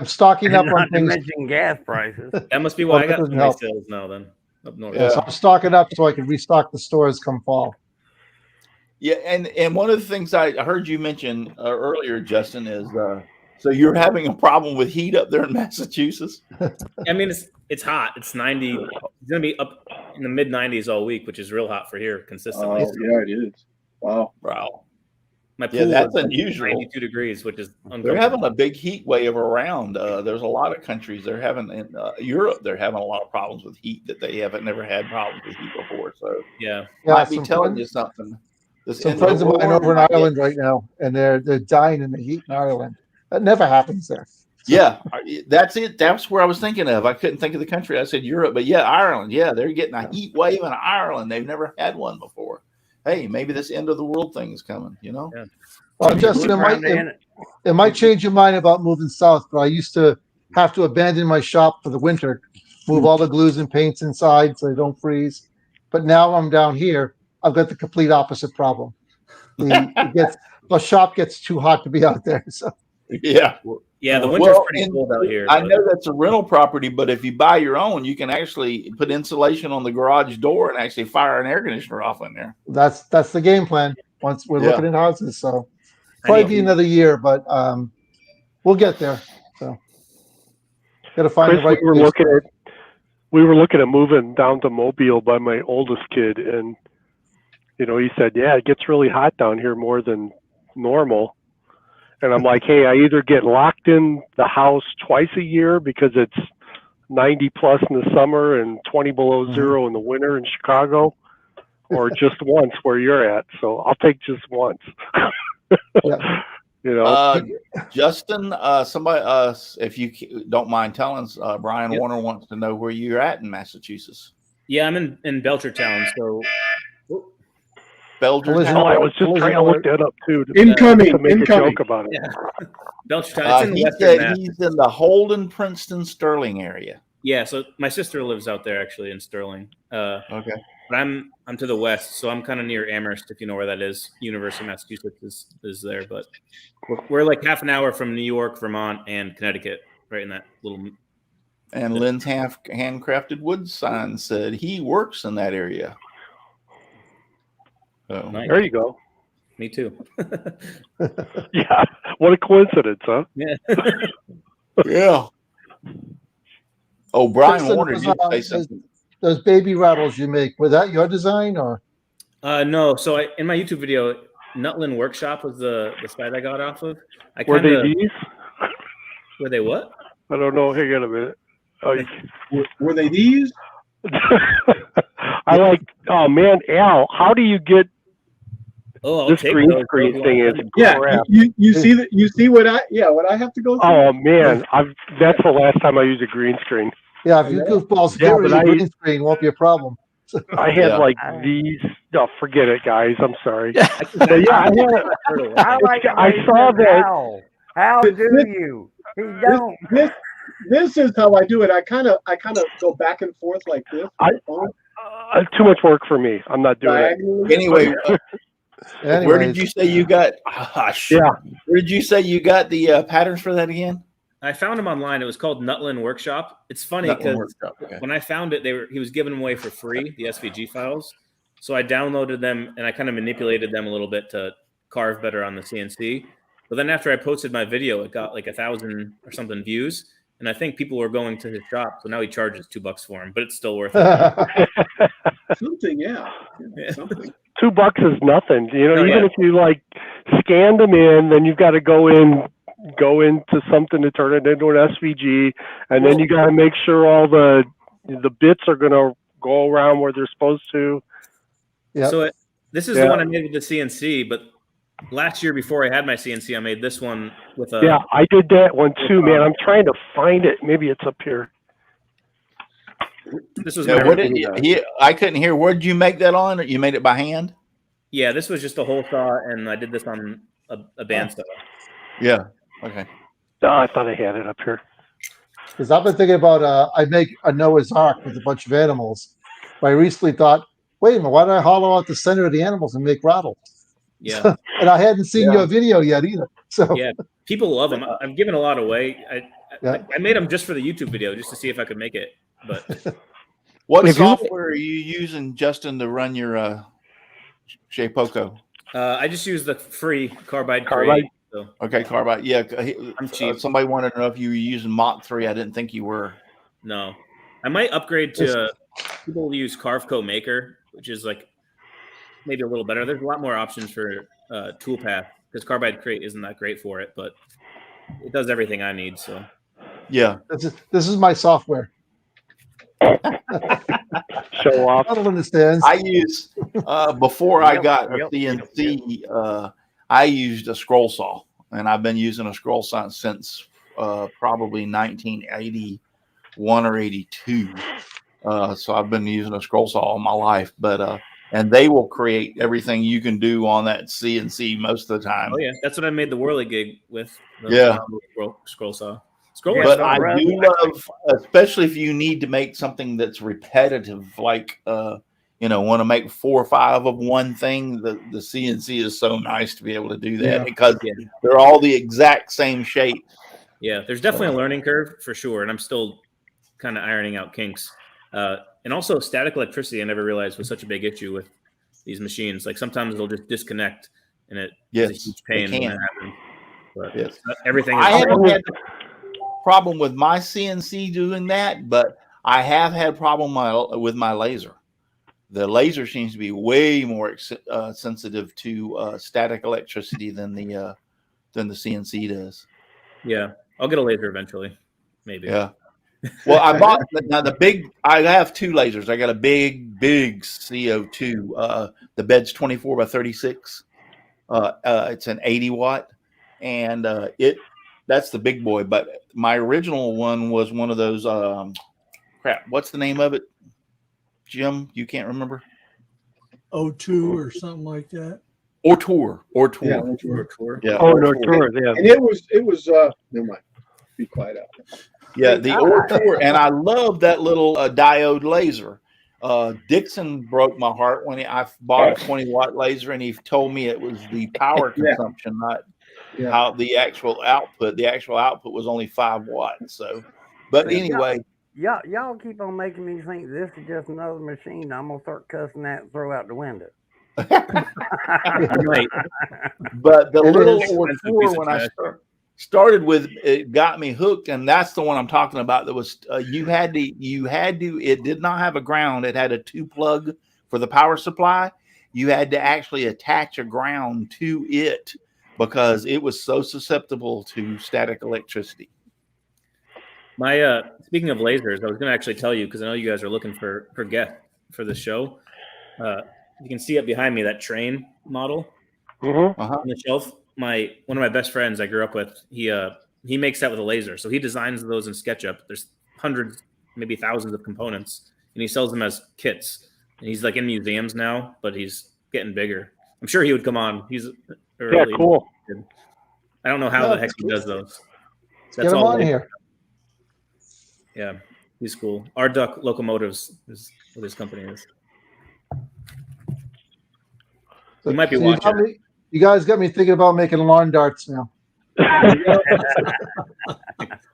stocking up on
Not to
things.
mention gas prices.
that must be why I
that
got so
doesn't
many
help.
sales now. Then up north.
Yeah, so I'm stocking up so I can restock the stores come fall.
Yeah, and one of the things I heard you mention earlier, Justin, is so you're having a problem with heat up there in Massachusetts.
I mean, it's hot. It's 90. It's gonna be up in the mid 90s all week, which is real hot for here consistently.
Yeah, it is. Wow.
My pool
that's
is
unusual.
92 degrees, which is uncomfortable.
They're having a big heat wave around. There's a lot of countries they're having in Europe. They're having a lot of problems with heat that they haven't never had problems with heat before. So might be telling you something.
Some friends of mine over in Ireland right now, and they're dying in the heat in Ireland. That never happens there.
Yeah, that's it. That's where I was thinking of. I couldn't think of the country. I said Europe, but yeah, Ireland. Yeah, they're getting a heat wave in Ireland. They've never had one before. Hey, maybe this end of the world thing is coming. Yeah.
Well, Justin, it might change your mind about moving south, but I used to have to abandon my shop for the winter, move all the glues and paints inside so they don't freeze. But now I'm down here. I've got the complete opposite problem. The shop gets too hot to be out there. So
yeah,
the winter's pretty cold out here.
I know that's a rental property, but if you buy your own, you can actually put insulation on the garage door and actually fire an air conditioner off in there.
That's the game plan. Once we're looking at houses, so probably be another year, but we'll get there. So got to find
Chris,
the right.
We were looking at moving down to Mobile by my oldest kid, and he said, "Yeah, it gets really hot down here more than normal." And I'm like, "Hey, I either get locked in the house twice a year because it's 90 plus in the summer and 20 below zero in the winter in Chicago, or just once where you're at." So I'll take just once.
Justin, somebody, if you don't mind telling us, Brian Warner wants to know where you're at in Massachusetts.
Yeah, I'm in Belchertown. So
Belchertown.
I was just trying to look that up too. To make a joke about it.
Yeah. Belchertown. It's in
he
Western
said
Mass.
he's in the Holden, Princeton, Sterling area.
Yeah, so my sister lives out there actually in Sterling.
Okay.
But I'm to the west, so I'm kind of near Amherst, if you know where that is. University of Massachusetts is there, but we're like half an hour from New York, Vermont, and Connecticut, right in that little.
And Lynn's handcrafted wood sign said he works in that area. So
Nice.
There you go.
Me too.
Yeah, what a coincidence, huh?
Yeah.
Yeah. Oh, Brian
Kristen,
Warner, you say something.
Those baby rattles you make, were that your design or?
No. So in my YouTube video, Nutlin Workshop was the site I got off of.
Were they these?
Were they what?
I don't know. Hang on a minute. Oh,
Were they these?
I like. Oh man, Al, how do you get this green screen thing? Is crap.
You see that? You see what I have to go through?
Oh man, that's the last time I used a green screen.
Yeah, if you goofballs get rid of the green screen, won't be a problem.
I had like these. No, forget it, guys. I'm sorry. But yeah, I saw that.
How do you? He don't.
This is how I do it. I kind of go back and forth like this.
Too much work for me. I'm not doing it.
Anyway, where did you say you got? Where did you say you got the patterns for that again?
I found them online. It was called Nutlin Workshop. It's funny because when I found it, he was giving them away for free, the SVG files. So I downloaded them and I kind of manipulated them a little bit to carve better on the CNC. But then after I posted my video, it got like 1,000 or something views. And I think people were going to his shop. So now he charges $2 for them, but it's still worth it.
Something, yeah. Something.
$2 is nothing. Even if you like scanned them in, then you've got to go into something to turn it into an SVG, and then you got to make sure all the bits are going to go around where they're supposed to.
Yeah.
So this is the one I made with the CNC, but last year before I had my CNC, I made this one with a.
Yeah, I did that one too, man. I'm trying to find it. Maybe it's up here.
This was
I couldn't hear. Where did you make that on? Or you made it by hand?
Yeah, this was just a hole saw, and I did this on a bandsaw.
Yeah. Okay.
Oh, I thought I had it up here.
Because I've been thinking about I make a Noah's Ark with a bunch of animals. But I recently thought, wait a minute, why don't I hollow out the center of the animals and make rattle?
Yeah.
And I hadn't seen your video yet either. So
yeah, people love them. I've given a lot away. I made them just for the YouTube video, just to see if I could make it. But
what software are you using, Justin, to run your Shapeoko?
I just use the free Carbide. Crate, so.
Okay, Carbide. Yeah,
I'm cheap.
Somebody wanted to know if you were using Mach 3. I didn't think you were.
No, I might upgrade to. People use Carveco Maker, which is like maybe a little better. There's a lot more options for Toolpath because Carbide Crate isn't that great for it, but it does everything I need. So
yeah,
this is my software.
Show off.
I don't understand.
I use before I got a CNC, I used a scroll saw, and I've been using a scroll saw since probably 1981 or 82. So I've been using a scroll saw all my life, but and they will create everything you can do on that CNC most of the time.
Oh yeah, that's what I made the Whirly gig with. Scroll saw.
But I do love, especially if you need to make something that's repetitive, like want to make 4 or 5 of one thing. The CNC is so nice to be able to do that because they're all the exact same shape.
Yeah, there's definitely a learning curve for sure, and I'm still kind of ironing out kinks. And also static electricity, I never realized was such a big issue with these machines. Like sometimes they'll just disconnect, and it is a huge pain when that happens. But everything.
I haven't had a problem with my CNC doing that, but I have had problem with my laser. The laser seems to be way more sensitive to static electricity than the CNC does.
Yeah, I'll get a laser eventually, maybe.
Yeah. Well, I bought I have 2 lasers. I got a big CO2. The bed's 24 by 36. It's an 80 watt, and that's the big boy. But my original one was one of those. What's the name of it, Jim? You can't remember?
O2 or something like that.
Or Tour.
Yeah.
Yeah.
Or Tour. Yeah.
And it was. Never mind. Be quiet out.
Yeah, the Tour, and I love that little diode laser. Dixon broke my heart when I bought a 20-watt laser, and he told me it was the power consumption, not how the actual output. The actual output was only 5 watts. So, but anyway,
y'all keep on making me think this is just another machine. I'm gonna start cussing that and throw out the window.
Right.
But the little Tour, when I started with, it got me hooked, and that's the one I'm talking about. That was you had to. It did not have a ground. It had a 2-plug for the power supply. You had to actually attach a ground to it because it was so susceptible to static electricity.
My speaking of lasers, I was going to actually tell you because I know you guys are looking for guests for the show. You can see up behind me that train model on the shelf. One of my best friends I grew up with, he makes that with a laser. So he designs those in SketchUp. There's hundreds, maybe thousands of components, and he sells them as kits. And he's like in museums now, but he's getting bigger. I'm sure he would come on. He's
cool.
I don't know how the heck he does those.
That's get him on here.
Yeah, he's cool. Our Duck Locomotives is what his company is.
So,
you might be watching.
You guys got me thinking about making lawn darts now.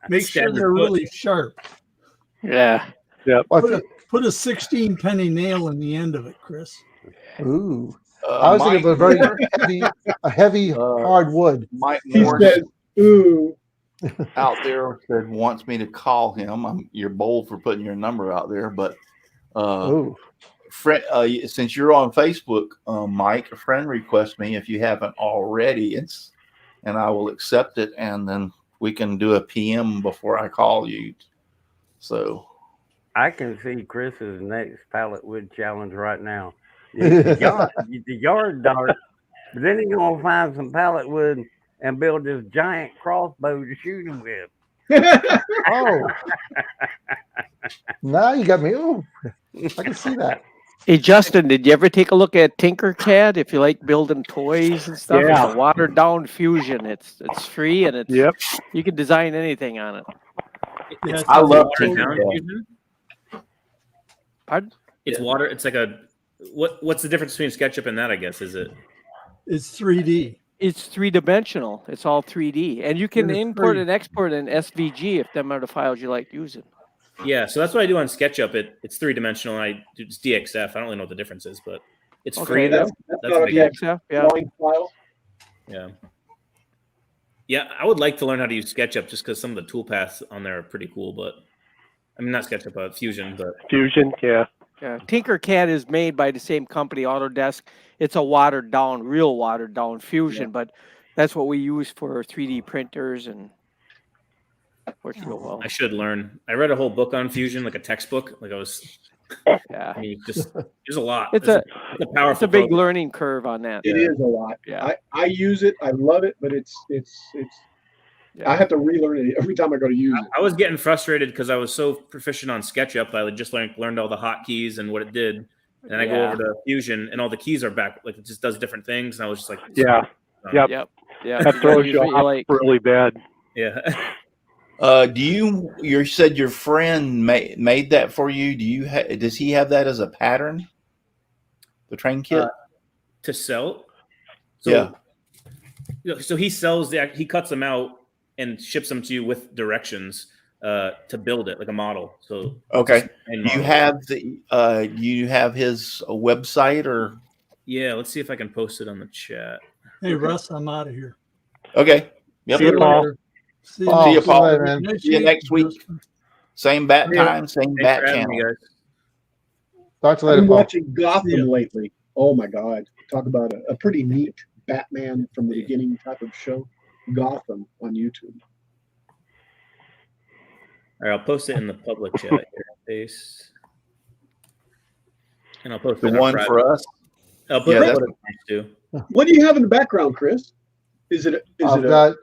Make sure they're really sharp.
Yeah. Yep.
Put a 16 penny nail in the end of it, Chris.
Ooh. I was thinking of a very heavy hard wood.
Mike Morris out there wants me to call him. You're bold for putting your number out there, but since you're on Facebook, Mike, a friend requests me if you haven't already, and I will accept it, and then we can do a PM before I call you. So
I can see Chris's next pallet wood challenge right now. The yard dart, but then he's gonna find some pallet wood and build this giant crossbow to shoot him with.
Oh, now you got me. Oh, I can see that.
Hey Justin, did you ever take a look at Tinkercad? If you like building toys and stuff,
Yeah.
it's a watered down fusion. It's free and it's
Yep.
you can design anything on it.
Yeah,
I love
watered
Tinkercad.
down fusion.
Pardon?
It's water. It's like a what's the difference between SketchUp and that? I guess is it?
It's 3D.
It's 3-dimensional. It's all 3D, and you can
And it's
import
free.
and export in SVG if them are the files you like using.
Yeah, so that's what I do on SketchUp. It's 3-dimensional. And I do it's DXF. I don't really know what the difference is, but it's free.
that's
That's
not
a
a
big
DXF, yeah.
Drawing file.
Yeah. Yeah, I would like to learn how to use SketchUp just because some of the toolpaths on there are pretty cool. But I mean, not SketchUp, but Fusion. But
Fusion, yeah.
Yeah, Tinkercad is made by the same company, Autodesk. It's a watered down, real watered down fusion, but that's what we use for 3D printers and works real well.
I should learn. I read a whole book on Fusion, like a textbook. Like I was,
Yeah,
I mean, just there's a lot.
it's
It's
a
a powerful.
it's a big
program.
learning curve on that.
It is a lot.
Yeah.
I use it. I love it, but it's I have to relearn it every time I go to use it.
I was getting frustrated because I was so proficient on SketchUp. I just learned all the hotkeys and what it did. And then I go
Yeah.
over to Fusion and all the keys are back. Like it just does different things. And I was just like,
Yeah. Yep.
Yeah,
That throws
use
you
what you
off
like.
really bad.
yeah.
You said your friend made that for you? Does he have that as a pattern? The train kit?
To sell.
Yeah.
So he sells he cuts them out and ships them to you with directions to build it like a model. So
Okay.
and
Do you have his website or?
Yeah, let's see if I can post it on the chat.
Hey, Russ, I'm out of here.
Okay. Yep.
See you, Paul.
See
Paul,
See you, Paul.
later, man.
See you next week. Same bat time, same
Thanks
bat
for having me,
channel.
guys.
Talk to you
I've
later,
been
Paul.
watching Gotham
Yeah.
lately. Oh my God. Talk about a pretty neat Batman from the beginning type of show. Gotham on YouTube.
All right, I'll post it in the public chat here. Paste. And I'll post
The
it in our
one
private.
for us.
I'll put
Yeah,
it
that's-
too.
What do you have in the background, Chris? Is it
I've got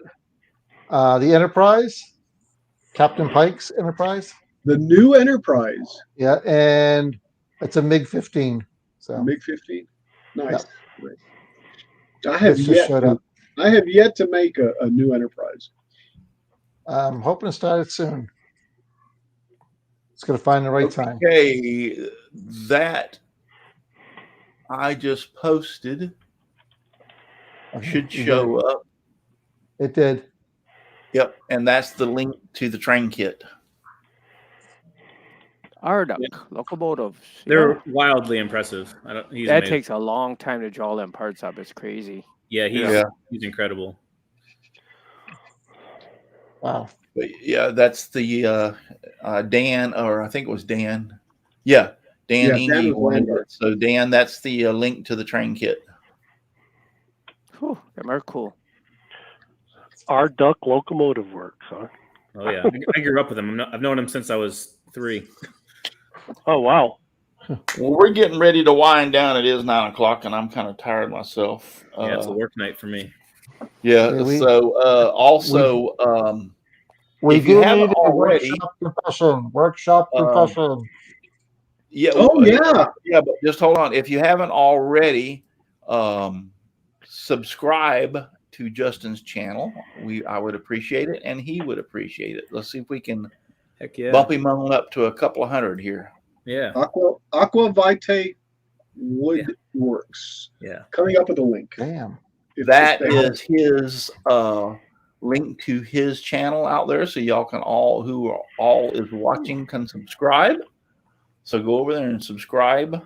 the Enterprise, Captain Pike's Enterprise.
the new Enterprise?
Yeah, and it's a MiG-15. So
MiG-15. Nice. Nice. I have
this just showed up.
I have yet to make a new Enterprise.
I'm hoping to start it soon. It's going to find the right time.
Okay, that I just posted should show up.
It did.
Yep, and that's the link to the train kit.
Arduck, locomotives.
They're wildly impressive. He's
that
amazing.
takes a long time to draw them parts up. It's crazy.
Yeah, he's incredible.
Wow.
But yeah, that's the Dan, or I think it was Dan. Yeah, Dan
Yeah, Dan
Inge
was
wanted
Lambert.
it. So Dan, that's the link to the train kit.
Whew, them are cool.
Our Duck Locomotive Works, huh?
Oh yeah, I grew up with him. I've known him since I was 3.
Oh, wow.
Well, we're getting ready to wind down. It is 9 o'clock, and I'm kind of tired myself.
Yeah, it's a work night for me.
Yeah.
Yeah,
So also,
We
if you
do
haven't
need a
already,
workshop confession.
yeah.
Oh yeah.
Yeah, but just hold on. If you haven't already, subscribe to Justin's channel. I would appreciate it, and he would appreciate it. Let's see if we can
Heck yeah.
bump him on up to a couple of hundred here.
Yeah.
Aqua Vitae Woodworks.
Yeah.
Coming up with a link.
Damn.
That is his link to his channel out there, so y'all can who are all is watching can subscribe. So go over there and subscribe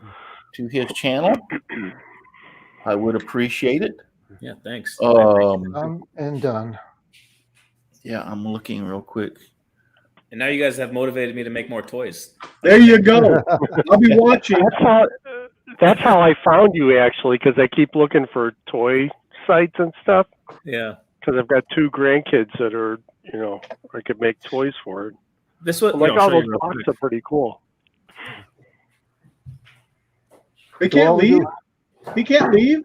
to his channel. I would appreciate it.
Yeah, thanks.
And done.
Yeah, I'm looking real quick.
And now you guys have motivated me to make more toys.
There you go. I'll be watching.
That's how I found you, actually, because I keep looking for toy sites and stuff.
Yeah.
Because I've got 2 grandkids that are, I could make toys for it.
This was
Like all those boxes are pretty cool.
They can't leave. He can't leave.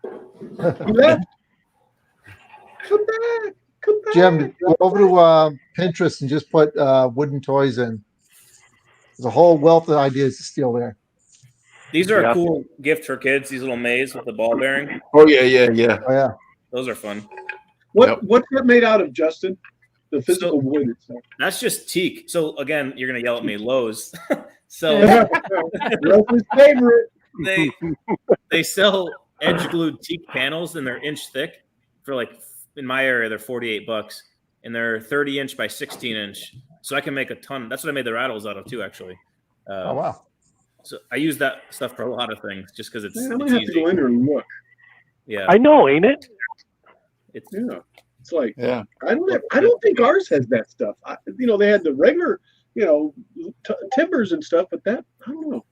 He left. Come back. Come back.
Jim, go over to Pinterest and just put wooden toys in. There's a whole wealth of ideas to steal there.
These are
Yeah.
a cool gift for kids. These little maze with the ball bearing.
Oh yeah.
Oh yeah.
Those are fun.
What's that made out of, Justin? The physical wood itself.
That's just teak. So again, you're gonna yell at me, Lowe's. So
Russ's favorite.
they sell edge glued teak panels, and they're inch thick. For like in my area, they're $48, and they're 30-inch by 16-inch. So I can make a ton. That's what I made the rattles out of too, actually.
Oh wow.
So I use that stuff for a lot of things, just because it's,
Man, I might
it's
have
easy.
to go in there and look.
Yeah,
I know, ain't it?
it's
It's like
Yeah.
I don't think ours has that stuff. They had the regular, timbers and stuff, but that I don't know.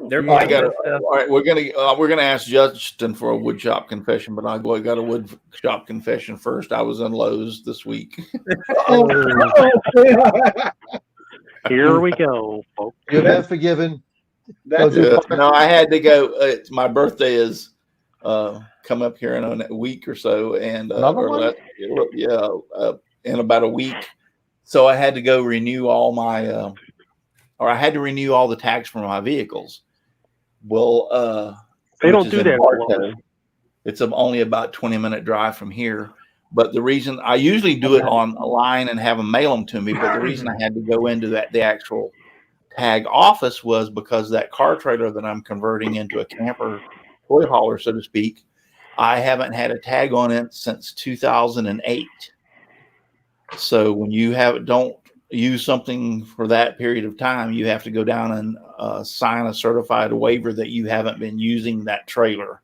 they're
I got it. All right, we're gonna ask Justin for a wood shop confession, but I got a wood shop confession first. I was in Lowe's this week.
Here we go, folks.
You've been forgiven.
That's
Yeah. No, I had to go. My birthday is come up here in a week or so, and
Another one?
in about a week. So I had to go renew all my, I had to renew all the tags for my vehicles. Well,
They
which
don't
is
do
in
that.
Bartow. It's only about 20-minute drive from here. But the reason I usually do it on a line and have them mail them to me, but the reason I had to go into the actual tag office was because that car trailer that I'm converting into a camper toy hauler, so to speak, I haven't had a tag on it since 2008. So when you don't use something for that period of time, you have to go down and sign a certified waiver that you haven't been using that trailer,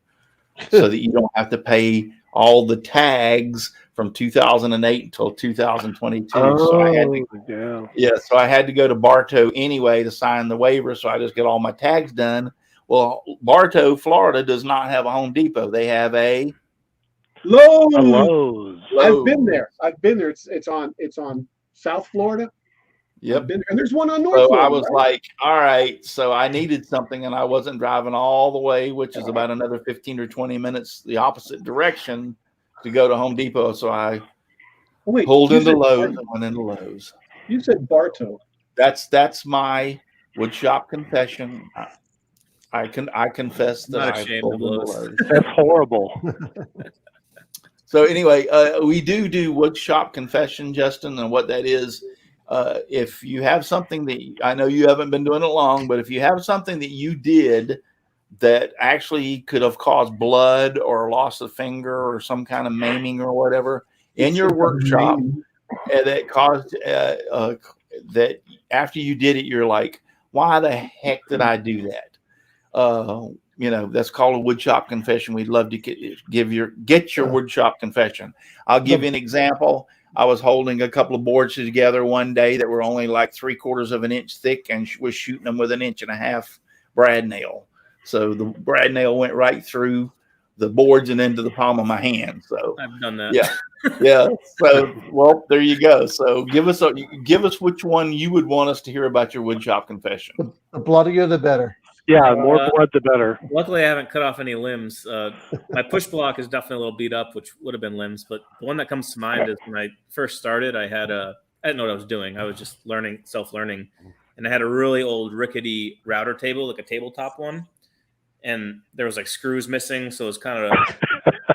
so that you don't have to pay all the tags from 2008 until 2022. So I had to, so I had to go to Bartow anyway to sign the waiver. So I just get all my tags done. Well, Bartow, Florida does not have a Home Depot. They have a
Lowe's. I've been there. It's on South Florida.
Yep.
I've been there. And there's one on North
So
Florida.
I was like, all right. So I needed something, and I wasn't driving all the way, which is about another 15 or 20 minutes the opposite direction to go to Home Depot. So I pulled into Lowe's and went into Lowe's.
You said Bartow.
That's my wood shop confession. I confess that
Not
I
ashamed
pulled
of
into
Lowe's.
Lowe's.
That's horrible.
So anyway, we do wood shop confession, Justin, and what that is. If you have something that I know you haven't been doing it long, but if you have something that you did that actually could have caused blood or loss of finger or some kind of maiming or whatever in your workshop, that caused that after you did it, you're like, why the heck did I do that? That's called a wood shop confession. We'd love to get your wood shop confession. I'll give you an example. I was holding a couple of boards together one day that were only like 3/4 of an inch thick, and was shooting them with 1.5 inch brad nail. So the brad nail went right through the boards and into the palm of my hand. So
I've done that.
Yeah. So, well, there you go. So give us which one you would want us to hear about your wood shop confession.
The bloodier, the better.
Yeah, the more blood, the better.
Luckily, I haven't cut off any limbs. My push block is definitely a little beat up, which would have been limbs. But the one that comes to mind is when I first started, I didn't know what I was doing. I was just self-learning. And I had a really old rickety router table, like a tabletop one. And there was like screws missing. So it was kind of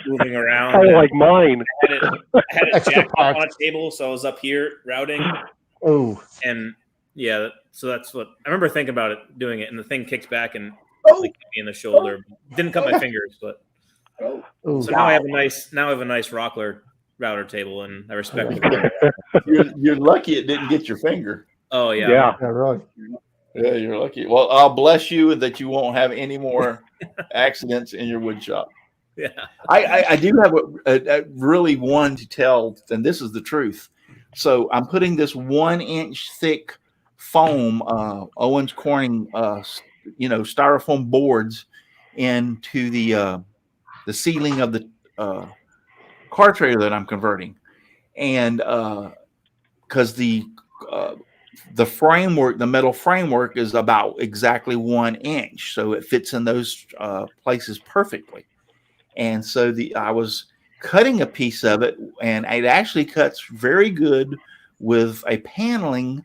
moving around.
Kind of like mine.
I had it jacked up on a table. So I was up here routing.
Oh.
And yeah, so that's what I remember thinking about it, doing it, and the thing kicked back and hit me in the shoulder. Didn't cut my fingers, but so now I have a nice Rockler router table, and I respect it.
You're lucky it didn't get your finger.
Oh yeah,
Yeah, right.
Yeah, you're lucky. Well, I'll bless you that you won't have any more accidents in your wood shop.
Yeah,
I do have a really one to tell, and this is the truth. So I'm putting this 1 inch thick foam, Owens Corning, styrofoam boards into the ceiling of the car trailer that I'm converting, and because the framework, the metal framework, is about exactly 1 inch, so it fits in those places perfectly. And so I was cutting a piece of it, and it actually cuts very good with a paneling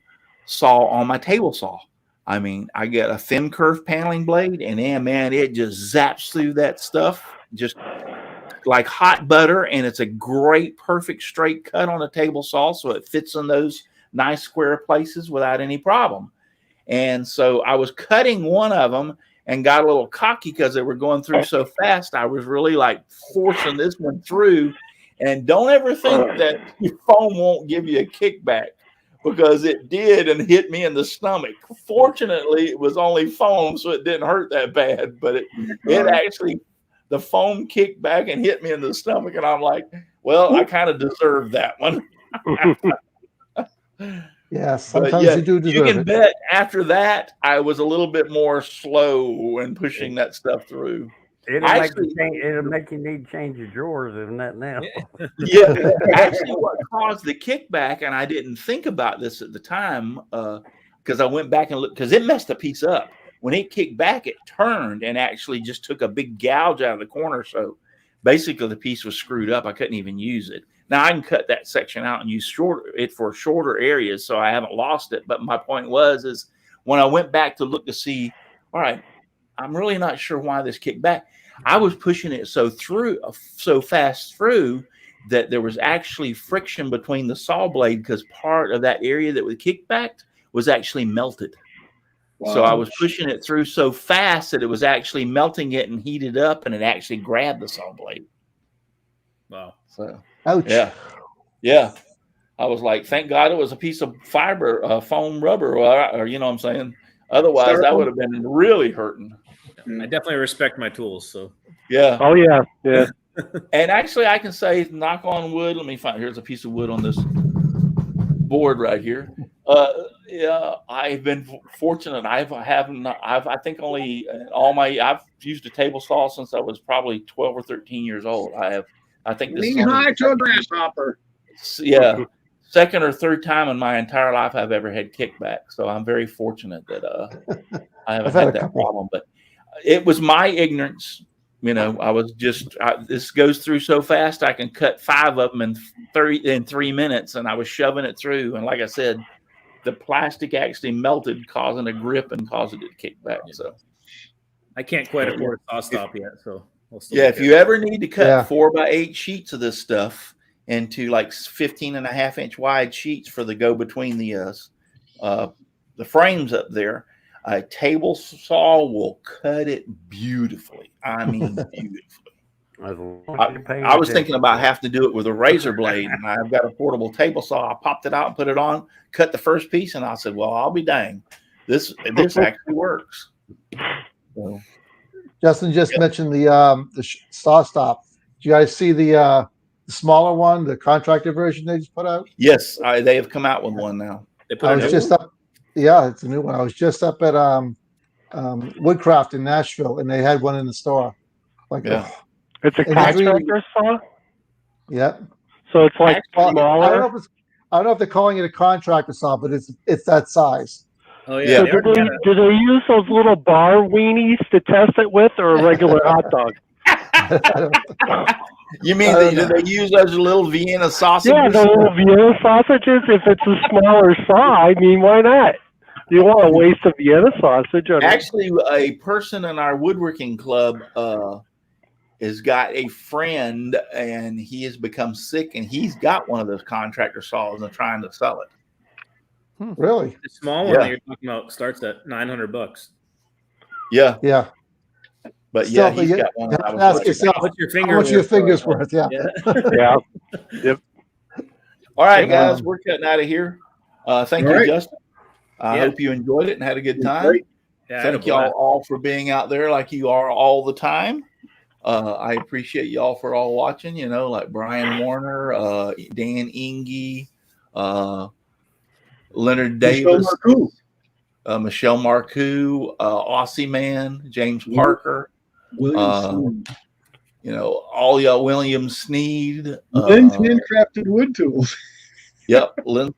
saw on my table saw. I mean, I get a thin curve paneling blade, and man, it just zaps through that stuff just like hot butter, and it's a great, perfect straight cut on a table saw, so it fits in those nice square places without any problem. And so I was cutting one of them and got a little cocky because they were going through so fast. I was really like forcing this one through. And don't ever think that your foam won't give you a kickback, because it did and hit me in the stomach. Fortunately, it was only foam, so it didn't hurt that bad. But it actually, the foam kicked back and hit me in the stomach. And I'm like, well, I kind of deserved that one.
Yeah, sometimes you do deserve
you can
it.
bet after that, I was a little bit more slow in pushing that stuff through.
It'll make you need to change your drawers, isn't that now?
Yeah, actually, what caused the kickback, and I didn't think about this at the time, because I went back and looked, because it messed the piece up. When it kicked back, it turned and actually just took a big gouge out of the corner. So basically, the piece was screwed up. I couldn't even use it. Now I can cut that section out and use it for shorter areas, so I haven't lost it. But my point is when I went back to look to see, all right, I'm really not sure why this kicked back. I was pushing it so fast through that there was actually friction between the saw blade, because part of that area that was kicked back was actually melted. Wow. So I was pushing it through so fast that it was actually melting it and heated up, and it actually grabbed the saw blade.
Wow.
So.
Ouch.
Yeah. I was like, thank God it was a piece of fiber, foam rubber, or you know what I'm saying? Otherwise, that would have been really hurting.
I definitely respect my tools. So
yeah.
Oh yeah. Yeah.
And actually, I can say, knock on wood. Let me find. Here's a piece of wood on this board right here. Yeah, I've been fortunate. I've used a table saw since I was probably 12 or 13 years old. I think this
Knee high to a grasshopper.
Yeah, second or third time in my entire life I've ever had kickback. So I'm very fortunate that I haven't had that problem. But it was my ignorance. You know, I was just this goes through so fast. I can cut 5 of them in 3 minutes, and I was shoving it through. And like I said, the plastic actually melted, causing a grip and causing it to kick back. So
I can't quite afford a saw stop yet. So.
If you ever need to cut 4x8 sheets of this stuff into like 15.5-inch wide sheets for the go between the frames up there, a table saw will cut it beautifully. I mean, beautifully. I was thinking about having to do it with a razor blade, and I've got a portable table saw. I popped it out and put it on, cut the first piece, and I said, well, I'll be dang. This actually works. So.
Justin just mentioned the saw stop. Do you guys see the smaller one, the contractor version they just put out?
Yes, they have come out with one now.
I was just up. Yeah, it's a new one. I was just up at Woodcraft in Nashville, and they had one in the store.
It's a contractor saw.
Yep.
So it's like smaller.
I don't know if they're calling it a contractor saw, but it's that size.
Oh yeah.
So do they use those little bar weenies to test it with, or a regular hot dog?
You mean do they use those little Vienna sausages?
Yeah, the little Vienna sausages. If it's a smaller saw, I mean, why not? You want to waste a Vienna sausage?
Actually, a person in our woodworking club has got a friend, and he has become sick, and he's got one of those contractor saws and trying to sell it.
Really?
The small one that you're talking about starts at $900.
Yeah.
Yeah.
But
he's got
one.
Ask yourself, how much your fingers worth? Yeah.
Yeah. Yep.
All right, guys, we're cutting out of here. Thank you, Justin. I hope you enjoyed it and had a good time.
Yeah,
thank y'all all for being out there like you are all the time. I appreciate y'all for all watching, like Brian Warner, Dan Inge, Leonard Davis, Michelle Marcoux, Aussie Man, James Parker, all y'all, William Sneed,
Lynn's Handcrafted Wood Tools.
Yep, Lynn's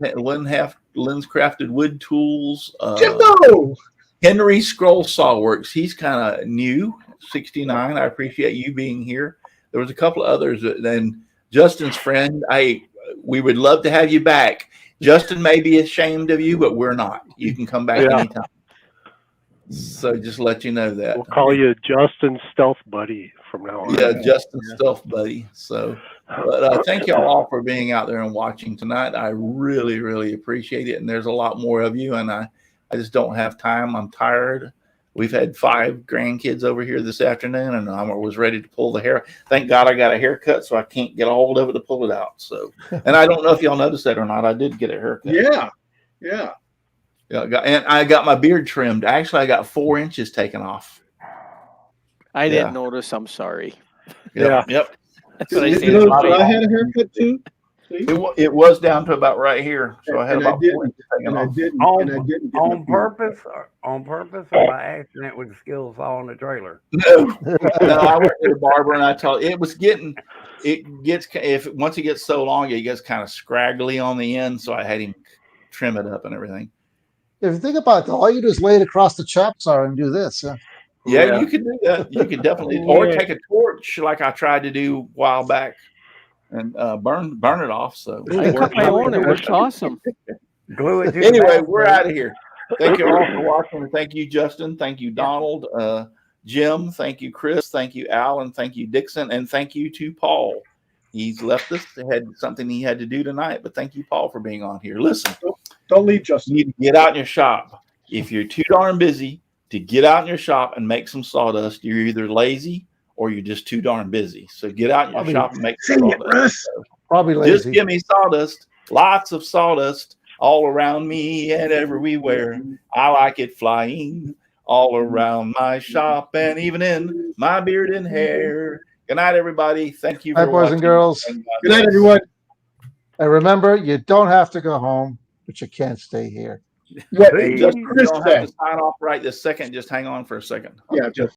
Crafted Wood Tools.
Jimbo!
Henry Scroll Sawworks. He's kind of new, 69. I appreciate you being here. There was a couple of others. Then Justin's friend. We would love to have you back. Justin may be ashamed of you, but we're not. You can come back anytime. So just let you know that.
We'll call you Justin Stealth Buddy from now on.
Yeah, Justin Stuff, buddy. So, but thank you all for being out there and watching tonight. I really, really appreciate it. And there's a lot more of you, and I just don't have time. I'm tired. We've had 5 grandkids over here this afternoon, and I was ready to pull the hair. Thank God I got a haircut, so I can't get a hold of it to pull it out. So, and I don't know if y'all noticed that or not. I did get a haircut.
Yeah, yeah.
Yeah, and I got my beard trimmed. Actually, I got 4 inches taken off.
I didn't notice. I'm sorry.
Yep. Yep.
That's what I
You
say.
know, I had a haircut too. See?
It was down to about right here, so I had
And I
about
didn't-
4 inches taken
And I
off.
didn't.
On-
And I didn't. get
On
my beard.
purpose, or by accident with the skill saw in the trailer.
No, I went to the barber and I told once it gets so long, it gets kind of scraggly on the end. So I had him trim it up and everything.
If you think about it, all you do is lay it across the chop saw and do this. Yeah.
Yeah, you could do that. You could definitely, or take a torch like I tried to do a while back and burn it off. So
I cut my own. It worked awesome.
Glue it to
anyway,
the
we're out of here. Thank you all for watching. And thank you, Justin. Thank you, Donald, Jim. Thank you, Chris. Thank you, Al, and thank you, Dixon. And thank you to Paul. He's left us. He had something he had to do tonight, but thank you, Paul, for being on here. Listen,
Don't leave, Justin.
you need to get out in your shop. If you're too darn busy to get out in your shop and make some sawdust, you're either lazy or you're just too darn busy. So get out in your shop and make some
Sing it,
sawdust.
Russ.
Probably lazy.
Just give me sawdust, lots of sawdust all around me and everywhere. I like it flying all around my shop and even in my beard and hair. Good night, everybody. Thank you
Hi,
for
boys
watching.
and girls.
And God
Good night,
bless.
everyone.
And remember, you don't have to go home, but you can't stay here.
What
Just, you
Chris
don't have
said.
to sign off right this second. Just hang on for a second.
Yeah, just